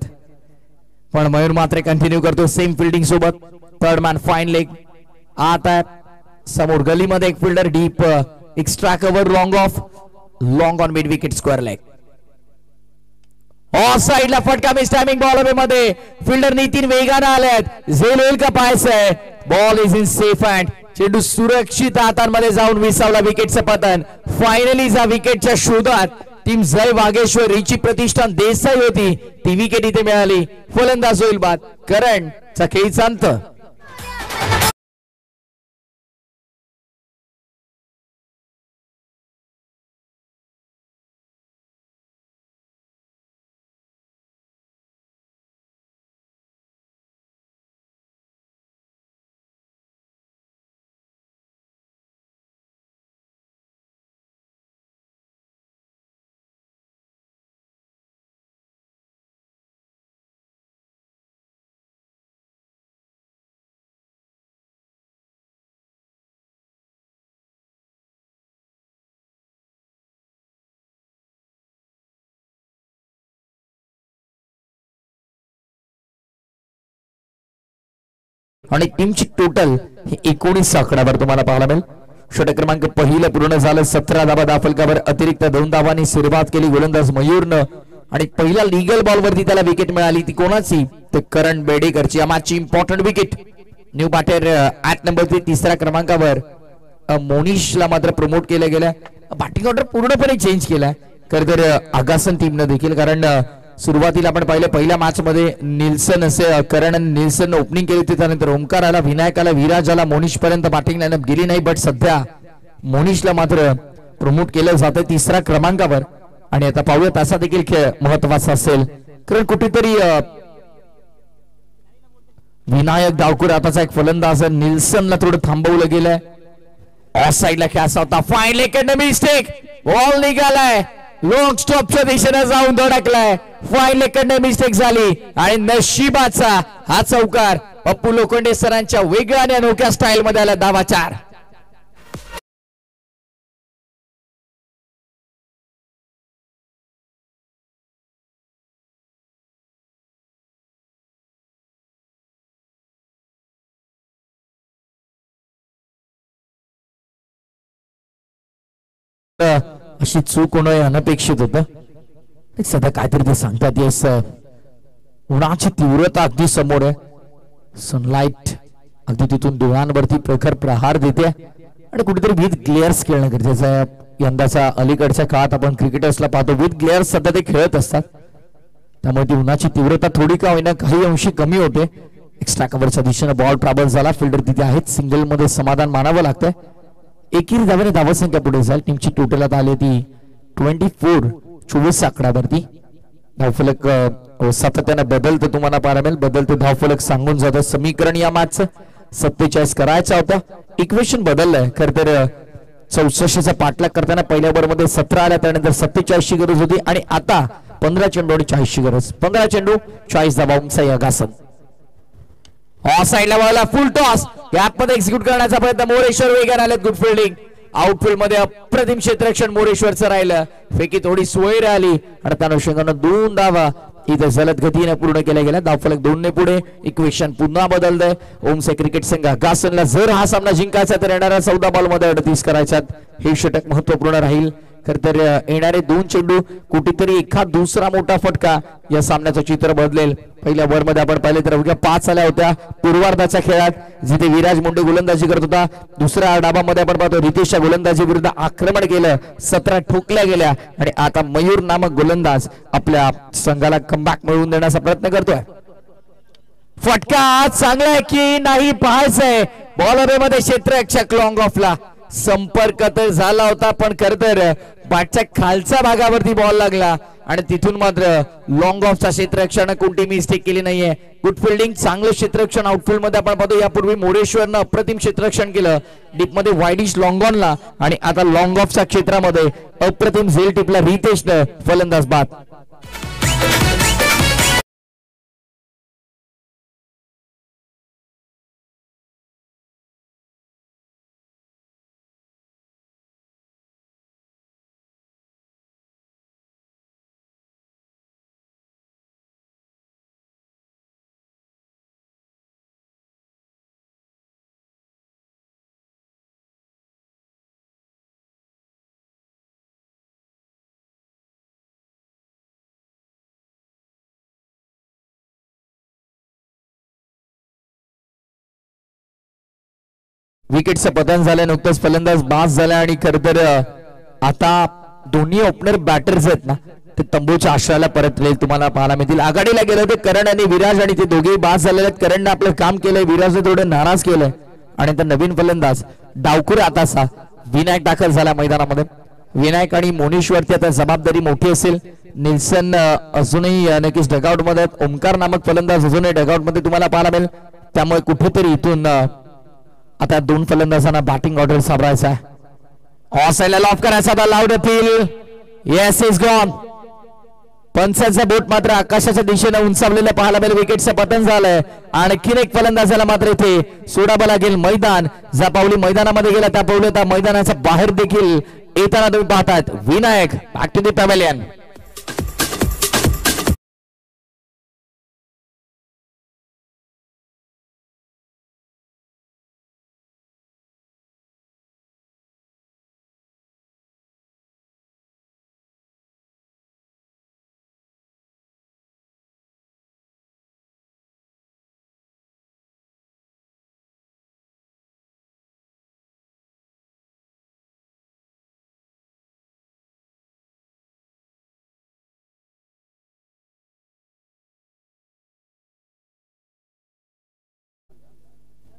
पण मयूर म्हात्रे कंटिन्यू करतो सेम फिल्डिंग सोबत. थर्ड मॅन फाईन लेग आता समोर गलीमध्ये एक fielder deep extra cover long of, long on mid wicket square leg. Of साइडला फटका मिस टायमिंग बॉल हवे मध्ये, फिल्डर नितीन वेगाने आलेत, झेल होईल का पाहायचंय. Ball is in safe hand, चेंडू सुरक्षित हातांमध्ये जाऊन विसावला विकेटचं पतन. फायनली जा विकेटच्या शोधात टीम जय वागेश्वर हिची प्रतिष्ठान देसाई होती, ती विकेट इथे मिळाली. फलंदाज होईल बाद, करंटचा खेळीचा अंत. आणि टीमची टोटल 19 आकड्यावर तुम्हाला पाहायला मिळेल. षटक क्रमांक पहिलं पूर्ण झालं, 17 धावा दाफलकावर, अतिरिक्त 2 धावांनी सुरुवात केली गोलंदाज मयूरनं. आणि पहिल्या लीगल बॉलवरती त्याला विकेट मिळाली, ती कोणाची ते करण बेडेकरची. या मॅचची important wicket. New batter at number 3 क्रमांकावर मोनिशला मात्र प्रमोट केलं गेलं. बॅटिंग ऑर्डर पूर्णपणे चेंज केलाय खरं तर आगासन टीमनं देखील, कारण सुरुवातीला आपण पाहिलं पहिल्या मॅच मध्ये निल्सन असे करण निल्सन ओपनिंग केली होती, त्यानंतर ओमकार आला, विनायक आला, विराज आला, मोनिश पर्यंत बॅटिंग लाईनअप गेली नाही. बट सध्या मोनिशला मात्र प्रमोट केलं जातं 3 क्रमांकावर. आणि आता पाहूया तासा देखील खेळ महत्वाचा असेल, कारण कुठेतरी विनायक डावकर आताचा एक फलंदाज निल्सनला थोडं थांबवलं गेलंय. ऑफ साइडला खेळायचा होता, फाईन लेग मिस्टेक, बॉल निघालाय, लॉंग स्टॉपच्या दिशेने जाऊन धडकलाय, फाईन लेग मिस्टेक झाली. आणि नशिबाचा हा चौकार पप्पू लोखंडे सरांच्या वेगळ्या आणि अनोख्या स्टाईल मध्ये आला. धावा 4. अशी चूक होणं अनपेक्षित होतं. सध्या काहीतरी ते सांगतात, येस उन्हाची तीव्रता अगदी समोर आहे, सनलाइट अगदी तिथून डोळ्यांवरती प्रखर प्रहार देते आणि कुठेतरी विथ ग्लेअर्स खेळणं गरजेचं आहे. यंदाच्या अलीकडच्या काळात आपण क्रिकेटर्सला पाहतो विथ ग्लेअर्स सध्या ते खेळत असतात, त्यामुळे ती उन्हाची तीव्रता थोडी का होईना काही अंशी कमी होते. एक्स्ट्रा कव्हरच्या दिशेने बॉल ट्रॅव्हल झाला, फिल्डर तिथे आहेत, सिंगल मध्ये समाधान मानावं लागतंय. एकेरी धावाने धावसंख्या पुढे जाईल. टीमची टोटल आता आली ती 24 आकड्यावरती. धावफलक सातत्याने बदलतं तुम्हाला पाहायला मिळेल, बदलते धावफलक सांगून जातं. समीकरण या मॅचचं 47 करायचं होतं, इक्वेशन बदललंय. खरं तर 64चा पाठलाग करताना पहिल्या ओव्हर मध्ये 17 आल्या, त्यानंतर 47 ची गरज होती आणि आता 15 चेंडू आणि 40 ची गरज. 15 चेंडू 40 धावा. उंचाई आगासन ऑफ साइडला वळला, फुल टॉस गॅप मध्ये एक्झिक्यूट करण्याचा प्रयत्न, मोरेश्वर वेगाने आलेत, गुड फिल्डिंग. आउटफील्ड मध्ये अप्रतिम क्षेत्ररक्षण मोरेश्वरचं राहिलं, फेकी थोडी सोय राहिली आणि त्या अनुषंगानं 2 धावा इथे जलद गतीने पूर्ण केल्या गेल्या. धावफलक 2 ने पुढे, इक्वेशन पुन्हा बदलतंय. ओमसे क्रिकेट संघ आगासनला जर हा सामना जिंकायचा तर येणाऱ्या 14 बॉल मध्ये 38 करायच्यात. हे षटक महत्वपूर्ण राहील. खर तर येणारे 2 चेंडू कुठेतरी एखाद दुसरा मोठा फटका या सामन्याचं चित्र बदलेल. पहिल्या ओव्हर मध्ये आपण पाहिले तर अवघ्या 5 आल्या होत्या पूर्वार्धाच्या खेळात, जिथे विराज मुंडे गोलंदाजी करत होता. दुसऱ्या डाबामध्ये आपण पाहतो रितेशच्या गोलंदाजी विरुद्ध आक्रमण केलं, 17 ठोकल्या गेल्या आणि आता मयूर नामक गोलंदाज आपल्या संघाला कमबॅक मिळवून देण्याचा प्रयत्न करतोय. फटका चांगला आहे की नाही पाहायचंय. बॉल हवेमध्ये क्षेत्ररक्षक लॉंग ऑफला संपर्क तर झाला होता पण खर तर बॅटच्या खालच्या भागावरती बॉल लागला आणि तिथून मात्र लॉंग ऑफचा क्षेत्ररक्षण कोणती मिस्टेक केली नाहीये. गुड फिल्डिंग, चांगलं क्षेत्ररक्षण आउटफील्ड मध्ये आपण पाहतो. यापूर्वी मोरेश्वरनं अप्रतिम क्षेत्ररक्षण केलं डीप मध्ये वाईडिश लॉंग ऑनला आणि आता लॉंग ऑफच्या क्षेत्रामध्ये अप्रतिम झेल टिपला रितेशनं फलंदाज बाद. विकेटचं पतन झालं, नुकतंच फलंदाज बास झाला आणि खरं तर आता दोन्ही ओपनर बॅटर्स आहेत ना ते तंबूच्या आश्रयाला परतले तुम्हाला पाहायला मिळतील. आघाडीला गेलं ते करण आणि विराज आणि ते दोघेही बास झालेले आहेत. करणने आपलं काम केलंय, विराजने थोडं नाराज केलंय आणि आता नवीन फलंदाज डावखुर आतासा विनायक दाखल झाला मैदानामध्ये. विनायक आणि मोनीश्वरती आता जबाबदारी मोठी असेल. निल्सन अजूनही नक्कीच डगआउट मध्ये आहेत. ओमकार नामक फलंदाज अजूनही डगआउट मध्ये तुम्हाला पाहायला मिळेल. त्यामुळे कुठेतरी इथून आता दोन फलंदाजांना बॅटिंग ऑर्डर सावरायचा आहे. ऑफसाइडला लॉफ करायचा होता. Loud appeal, yes is gone. पंचाचा बोट मात्र आकाशाच्या दिशेने उंचावलेलं पाहायला मिळेल. विकेटचं पतन झालंय. आणखीन एक फलंदाजाला मात्र इथे सोडावं लागेल. मैदान ज्या पावली मैदानामध्ये गेला त्या पावली त्या मैदानाच्या बाहेर देखील येताना तुम्ही पाहतात. Vinayak back to the pavilion.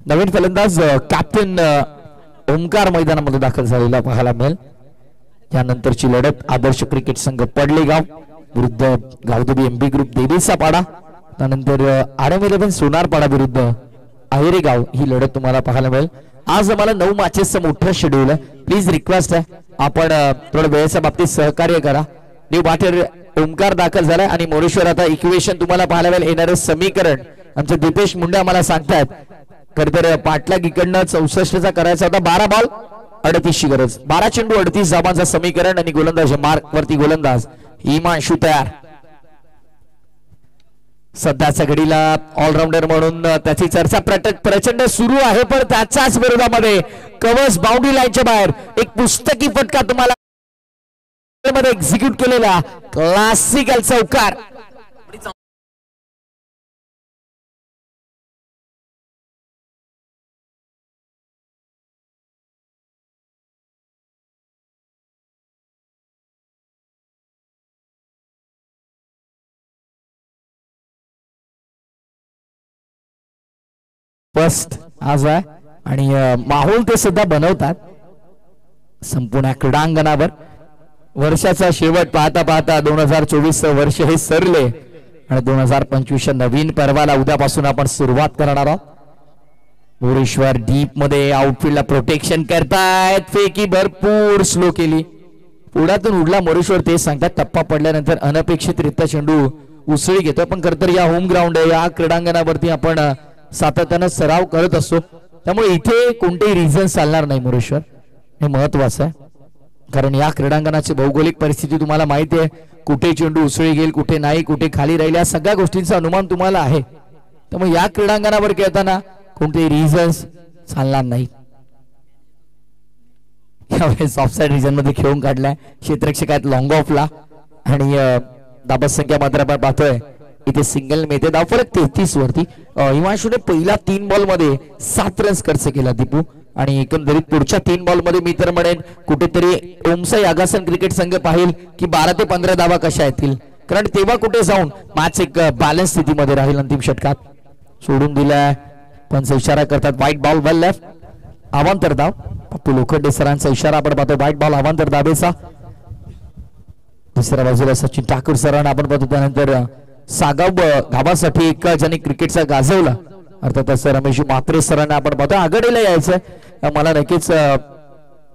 नवीन फलंदाज कॅप्टन ओमकार मैदानामध्ये दाखल झालेला पाहायला मिळेल. यानंतरची लढत आदर्श क्रिकेट संघ पडलेगाव विरुद्ध गावदेवी एमबी ग्रुप देवीचा पाडा, त्यानंतर आरएम 11 सोनारपाडा विरुद्ध अहिरेगाव ही लढत तुम्हाला पाहायला मिळेल. आज आम्हाला 9 मॅचेसचं मोठं शेड्यूल आहे. प्लीज रिक्वेस्ट आहे आपण थोडं वेळेच्या बाबतीत सहकार्य करा. न्यू बॅटर ओमकार दाखल झालाय आणि मोरेश्वर आता इक्वेशन तुम्हाला पाहायला मिळेल. येणारं समीकरण आमचे दीपेश मुंडे आम्हाला सांगतात. खर तर पाटलाग इकडनं 64चा करायचा होता. 12 बॉल 38ची गरज, 12 चेंडू 38 धावांचं समीकरण आणि गोलंदाज मार्क वरती गोलंदाज हिमांशू तयार. सध्याच्या घडीला ऑलराऊंडर म्हणून त्याची चर्चा प्रचंड सुरू आहे. पण त्याच्याच विरोधामध्ये कवच बाउंड्री लाईनच्या बाहेर एक पुस्तकी फटका तुम्हाला एक्झिक्यूट केलेला क्लासिकल चौकार. फर्स्ट आज आहे आणि माहोल ते सुद्धा बनवतात संपूर्ण क्रीडांगणावर. वर्षाचा शेवट पाहता पाहता 2024 वर्ष हे सरले आणि 2025 नवीन पर्वाला उद्यापासून आपण सुरुवात करणार आहोत. मोरेश्वर डीप मध्ये आउटफील्डला प्रोटेक्शन करतायत. फेकी भरपूर स्लो केली, पुढातून उडला मोरेश्वर. ते सांगतात टप्पा पडल्यानंतर अनपेक्षितरित्या चेंडू उसळी घेतो. पण खरं तर या होम ग्राउंड आहे, या क्रीडांगणावरती आपण सातत्यानं सराव करत असतो. त्यामुळे इथे कोणतेही रिझन चालणार नाही. मोरेश्वर हे महत्वाचं आहे कारण या क्रीडांगणाची भौगोलिक परिस्थिती तुम्हाला माहिती आहे. कुठे चेंडू उसळी घेईल, कुठे नाही, कुठे खाली राहील, या सगळ्या गोष्टींचा अनुमान तुम्हाला आहे. त्यामुळे या क्रीडांगणावर खेळताना कोणतेही रिझन्स चालणार नाही. यावेळेस ऑफसाइड रिजन मध्ये खेळून काढलाय क्षेत्ररक्षक आहेत लॉंग ऑफला आणि धाबा संख्या मात्र आपण पाहतोय इथे सिंगल मिळते. धाव फरक 33 वरती. हिमांशूने पहिला 3 बॉल मध्ये 7 रन्स खर्च केला दीपू आणि एकंदरीत पुढच्या 3 बॉल मध्ये मी तर म्हणेन कुठेतरी ओमसाई आगासन क्रिकेट संघ पाहिल की 12 ते 15 धावा कशा येतील, कारण तेव्हा कुठे जाऊन मॅच एक बॅलन्स स्थितीमध्ये राहील. अंतिम षटकात सोडून दिलाय पण इशारा करतात व्हाईट बॉल वेल लेफ्ट. अवांतर धाव पप्पू लोखंडे सरांचा इशारा आपण पाहतो. व्हाईट बॉल अवांतर दाबेचा. दुसऱ्या बाजूला सचिन ठाकूर सरांना आपण पाहतो. त्यानंतर सागाव गावासाठी एक ज्यांनी क्रिकेटचा गाजवला अर्थातच रमेश म्हात्रे सरांना आपण पाहतो. आघाडीला यायचं मला नक्कीच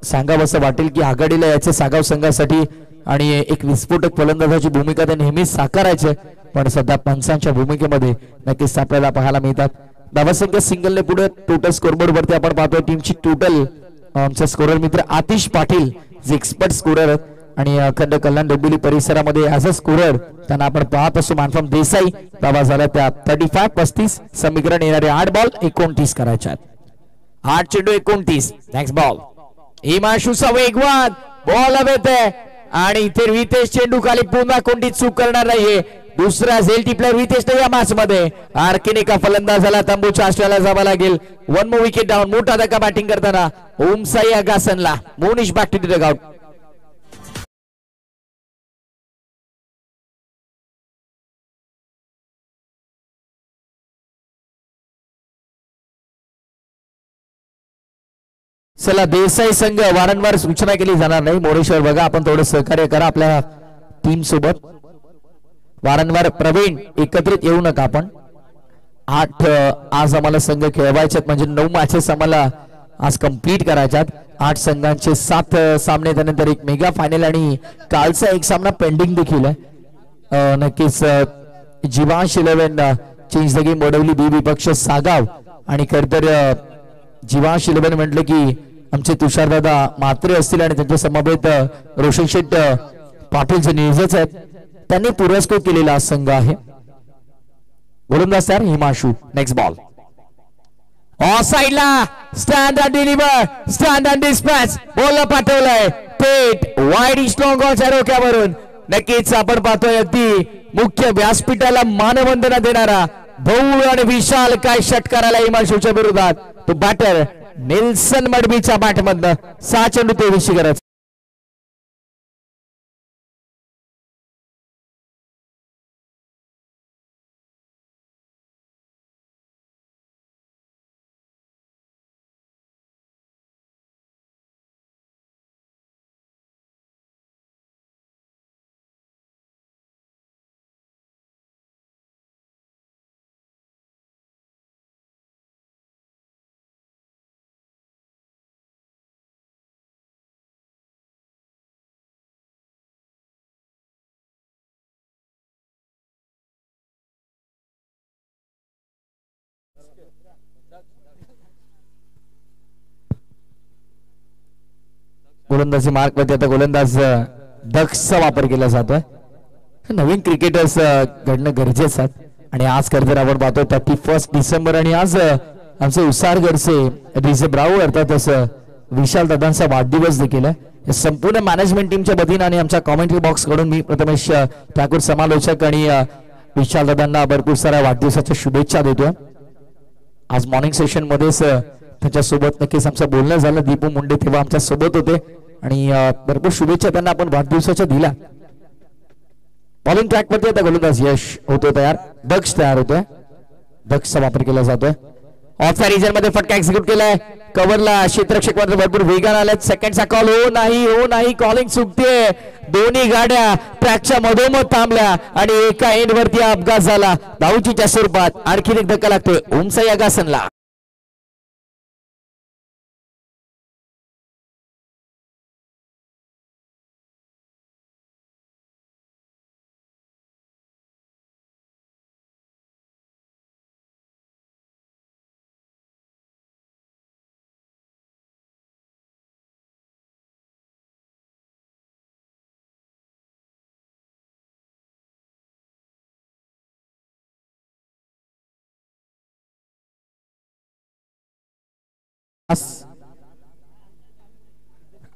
सांगावं असं वाटेल की आघाडीला यायचं सागाव संघासाठी आणि एक विस्फोटक फलंदाजाची भूमिका ते नेहमीच साकारायचे. पण सध्या पंचांच्या भूमिकेमध्ये नक्कीच आपल्याला पाहायला मिळतात. धावसंख्या सिंगलने पुढे टोटल स्कोरबोर्ड वरती आपण पाहतोय टीमची टोटल आमचा स्कोरर मित्र आतिश पाटील जे एक्सपर्ट स्कोरर आहेत आणि अखंड कल्याण डोंबिवली परिसरामध्ये ॲज अ स्कोरर त्यांना आपण पाहत असतो. मानफम देसाई धावा झाला त्या 35-35 समीकरण येणारे 8 बॉल 29 करायचे आहेत. 8 चेंडू 29. नेक्स्ट बॉल हिमांशूचा वेगवान बॉल हवेत आणि इथे वितेश चेंडू खाली पुन्हा कोणती चूक करणार नाहीये. दुसरा झेलटी प्लेअर वितेश या मॅच मध्ये आणखीन एका फलंदाजाला तंबूच्या आश्रयाला जावं लागेल. 1 मोर विकेट डाऊन. मोठा धक्का बॅटिंग करताना ओमसाई अगासनला. Monish back to the dugout. चला देसाई संघ वारंवार सूचना केली जाणार नाही. मोरेश्वर बघा आपण थोडं सहकार्य करा आपल्या टीम सोबत. वारंवार प्रवीण एकत्रित येऊ नका. आपण 8 आज आम्हाला संघ खेळवायचे म्हणजे 9 मॅचेस आम्हाला आज कंप्लीट करायच्यात. 8 संघांचे 7 सामने त्यानंतर एक मेगा फायनल आणि कालचा एक सामना पेंडिंग देखील आहे. नक्कीच Jeevansh 11 change the game Wadavali B विपक्ष सागाव आणि खरतर जीवांश 11 म्हटलं की आमचे तुषारदादा म्हात्रे असतील आणि त्यांच्या समवेत रोशन शेठ पाटील जे नियोजक आहेत त्यांनी पुरस्कार केलेला संघ आहे. गोलंदाज तयार हिमांशू. नेक्स्ट बॉल ऑफ साइडला stand and deliver stand and dispatch ball पाठवलाय थेट वाईड स्ट्रॉंग ऑलच्या डोक्यावरून. नक्कीच आपण पाहतोय अगदी मुख्य व्यासपीठाला मानवंदना देणारा भव्य आणि विशाल काय षटकाराला हिमांशूच्या विरोधात तो बॅटर नेल्सन मडबीच्या बॅटमधनं 6 चेंडू 23 गरज. गोलंदाजी मार्क मध्ये आता गोलंदाज दक्षचा वापर केला जातोय. नवीन क्रिकेटर्स घडणं गरजेचं आहे आणि आज खरं आपण पाहतो 31 डिसेंबर आणि आज आमचे उसारगडचे डीजे ब्राऊ अर्थातच विशाल दादांचा वाढदिवस देखील आहे. संपूर्ण मॅनेजमेंट टीमच्या वतीने आणि आमच्या कॉमेंट्री बॉक्स कडून मी प्रथमेश ठाकूर समालोचक आणि विशाल दादांना भरपूर साऱ्या वाढदिवसाच्या शुभेच्छा देतोय. आज मॉर्निंग सेशन मध्येच त्याच्यासोबत नक्कीच आमचं बोलणं झालं. दीपू मुंडे तेव्हा आमच्या सोबत होते आणि भरपूर शुभेच्छा त्यांना आपण वाढदिवसाच्या दिल्या. बॉलिंग ट्रॅक वरती आता गोलंदाज यश होतोय तयार. दक्ष तयार होतोय. दक्षचा वापर केला जातोय. ऑफ रिजन मध्ये फटका एक्झिक्यूट केलाय. कव्हरला क्षेत्ररक्षक मध्ये भरपूर वेगाने आल्यात. सेकंडचा कॉल हो नाही कॉलिंग चुकते. दोन्ही गाड्या ट्रॅकच्या मधोमध थांबल्या आणि एका एंड वरती अपघात झाला. धावचीच्या स्वरूपात आणखी एक धक्का लागतोय ओमसाई अगासनला.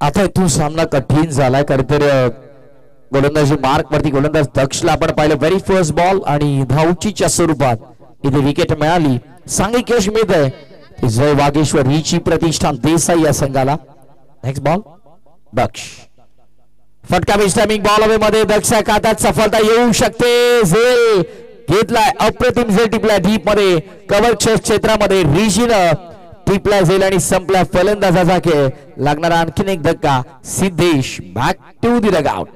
आता इथून सामना कठीण झालाय खरं तर. गोलंदाजी मार्क वरती गोलंदाज दक्षला आपण पाहिलं व्हेरी फर्स्ट बॉल आणि धावचीच्या स्वरूपात इथे विकेट मिळाली. सांघिक यश मिळत आहे जय वागेश्वर हिची प्रतिष्ठान देसाई या संघाला. नेक्स्ट बॉल दक्ष. फटका विस्टामिंग बॉल हवे मध्ये दक्षच्या खात्यात सफलता येऊ शकते. झेल घेतलाय अप्रतिम झेल टिपलाय डीप मध्ये कव्हर क्षेत्रामध्ये. रिजीनं टिपला जाईल आणि संपला फलंदाजाचा खेळ. लागणारा आणखीन एक धक्का. Siddhesh back to the dugout.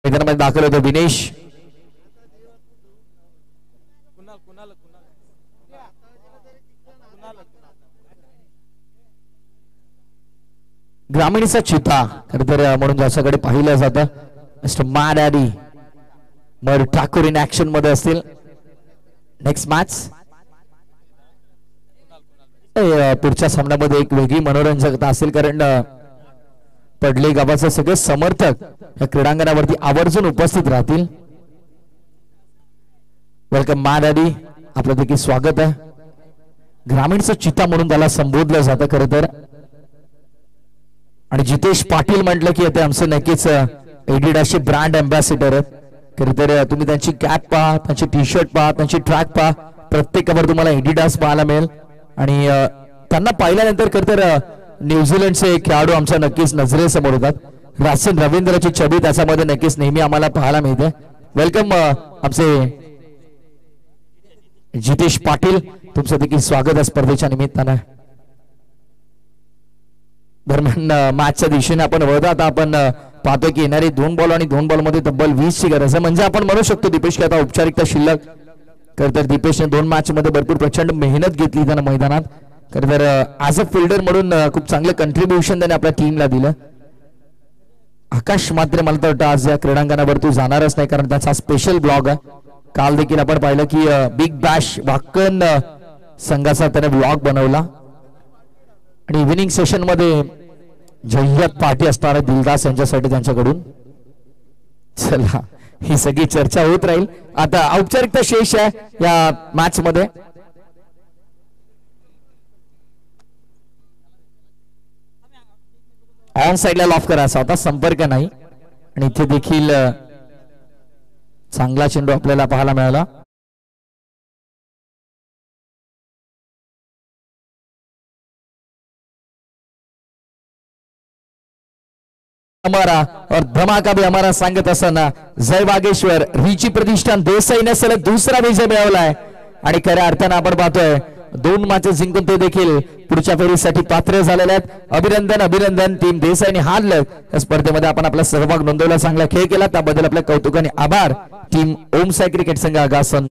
मैदानामध्ये दाखल होतो विनेश. ग्रामीणचा चिता खर तर म्हणून ज्याच्याकडे पाहिलं जातं मिस्टर माडॅडी मर ठाकूर इन ऍक्शन मध्ये असतील. नेक्स्ट मॅच पुढच्या सामन्यामध्ये एक वेगळी मनोरंजकता असेल कारण पडले गावाचे सगळे समर्थक या क्रीडांगणावरती आवर्जून उपस्थित राहतील. वेलकम माडॅडी, आपलं देखील स्वागत आहे. ग्रामीणचा चिता म्हणून त्याला संबोधलं जातं खरं तर. आणि जितेश पाटील म्हटलं की ते आमचे नक्कीच एडिडासचे ब्रँड अँबॅसिडर आहेत. खरं तर तुम्ही त्यांची कॅप पहा, त्यांची टी शर्ट पहा, त्यांची ट्रॅक पहा, प्रत्येकावर तुम्हाला एडिडास पाहायला मिळेल. आणि त्यांना पाहिल्यानंतर खरं तर न्यूझीलंडचे खेळाडू आमच्या नक्कीच नजरेसमोर होतात. रासन रवींद्रची छबी त्याच्यामध्ये नक्कीच नेहमी आम्हाला पाहायला मिळते. वेलकम आमचे जितेश पाटील, तुमचं देखील स्वागत आहे स्पर्धेच्या निमित्तानं. दरम्यान मॅचच्या दिशेने आपण वळतो. आता आपण पाहतोय की येणारे 2 बॉल आणि 2 बॉल मध्ये तब्बल 20 ची गरज आहे. म्हणजे आपण म्हणू शकतो दीपेश की आता औपचारिकता शिल्लक. खरं तर दीपेशने 2 मॅच मध्ये भरपूर प्रचंड मेहनत घेतली त्यांना मैदानात. खरं तर ऍज अ फिल्डर म्हणून खूप चांगलं कंट्रीब्युशन त्याने आपल्या टीमला दिलं. आकाश मात्र मला तर वाटतं आज या क्रीडांगणावर तू जाणारच नाही कारण त्याचा स्पेशल ब्लॉग आहे. काल देखील आपण पाहिलं की बिग बॅश वाकण संघाचा त्याने ब्लॉग बनवला. आणि इव्हिनिंग सेशन मध्ये जय्यत पार्टी असणार आहे दिलदास यांच्यासाठी त्यांच्याकडून. चला ही सगळी चर्चा होत राहील. आता औपचारिकता शेष आहे या मॅच मध्ये. ऑन साइडला लॉफ करायचा होता, संपर्क नाही. आणि इथे देखील चांगला चेंडू आपल्याला पाहायला मिळाला. हमारा और धमाका भी हमारा सांगत असताना जय बागेश्वर रिची प्रतिष्ठान देसाईने सलग दुसरा विजय मिळवलाय. आणि खऱ्या अर्थानं आपण पाहतोय 2 मॅचेस जिंकून ते देखील पुढच्या फेरीसाठी पात्र झालेले आहेत. अभिनंदन अभिनंदन. टीम देसाईने हारलं या स्पर्धेमध्ये आपण आपला सहभाग नोंदवला, चांगला खेळ केला त्याबद्दल आपल्या कौतुक आणि आभार. टीम ओम साई क्रिकेट संघ आगासन.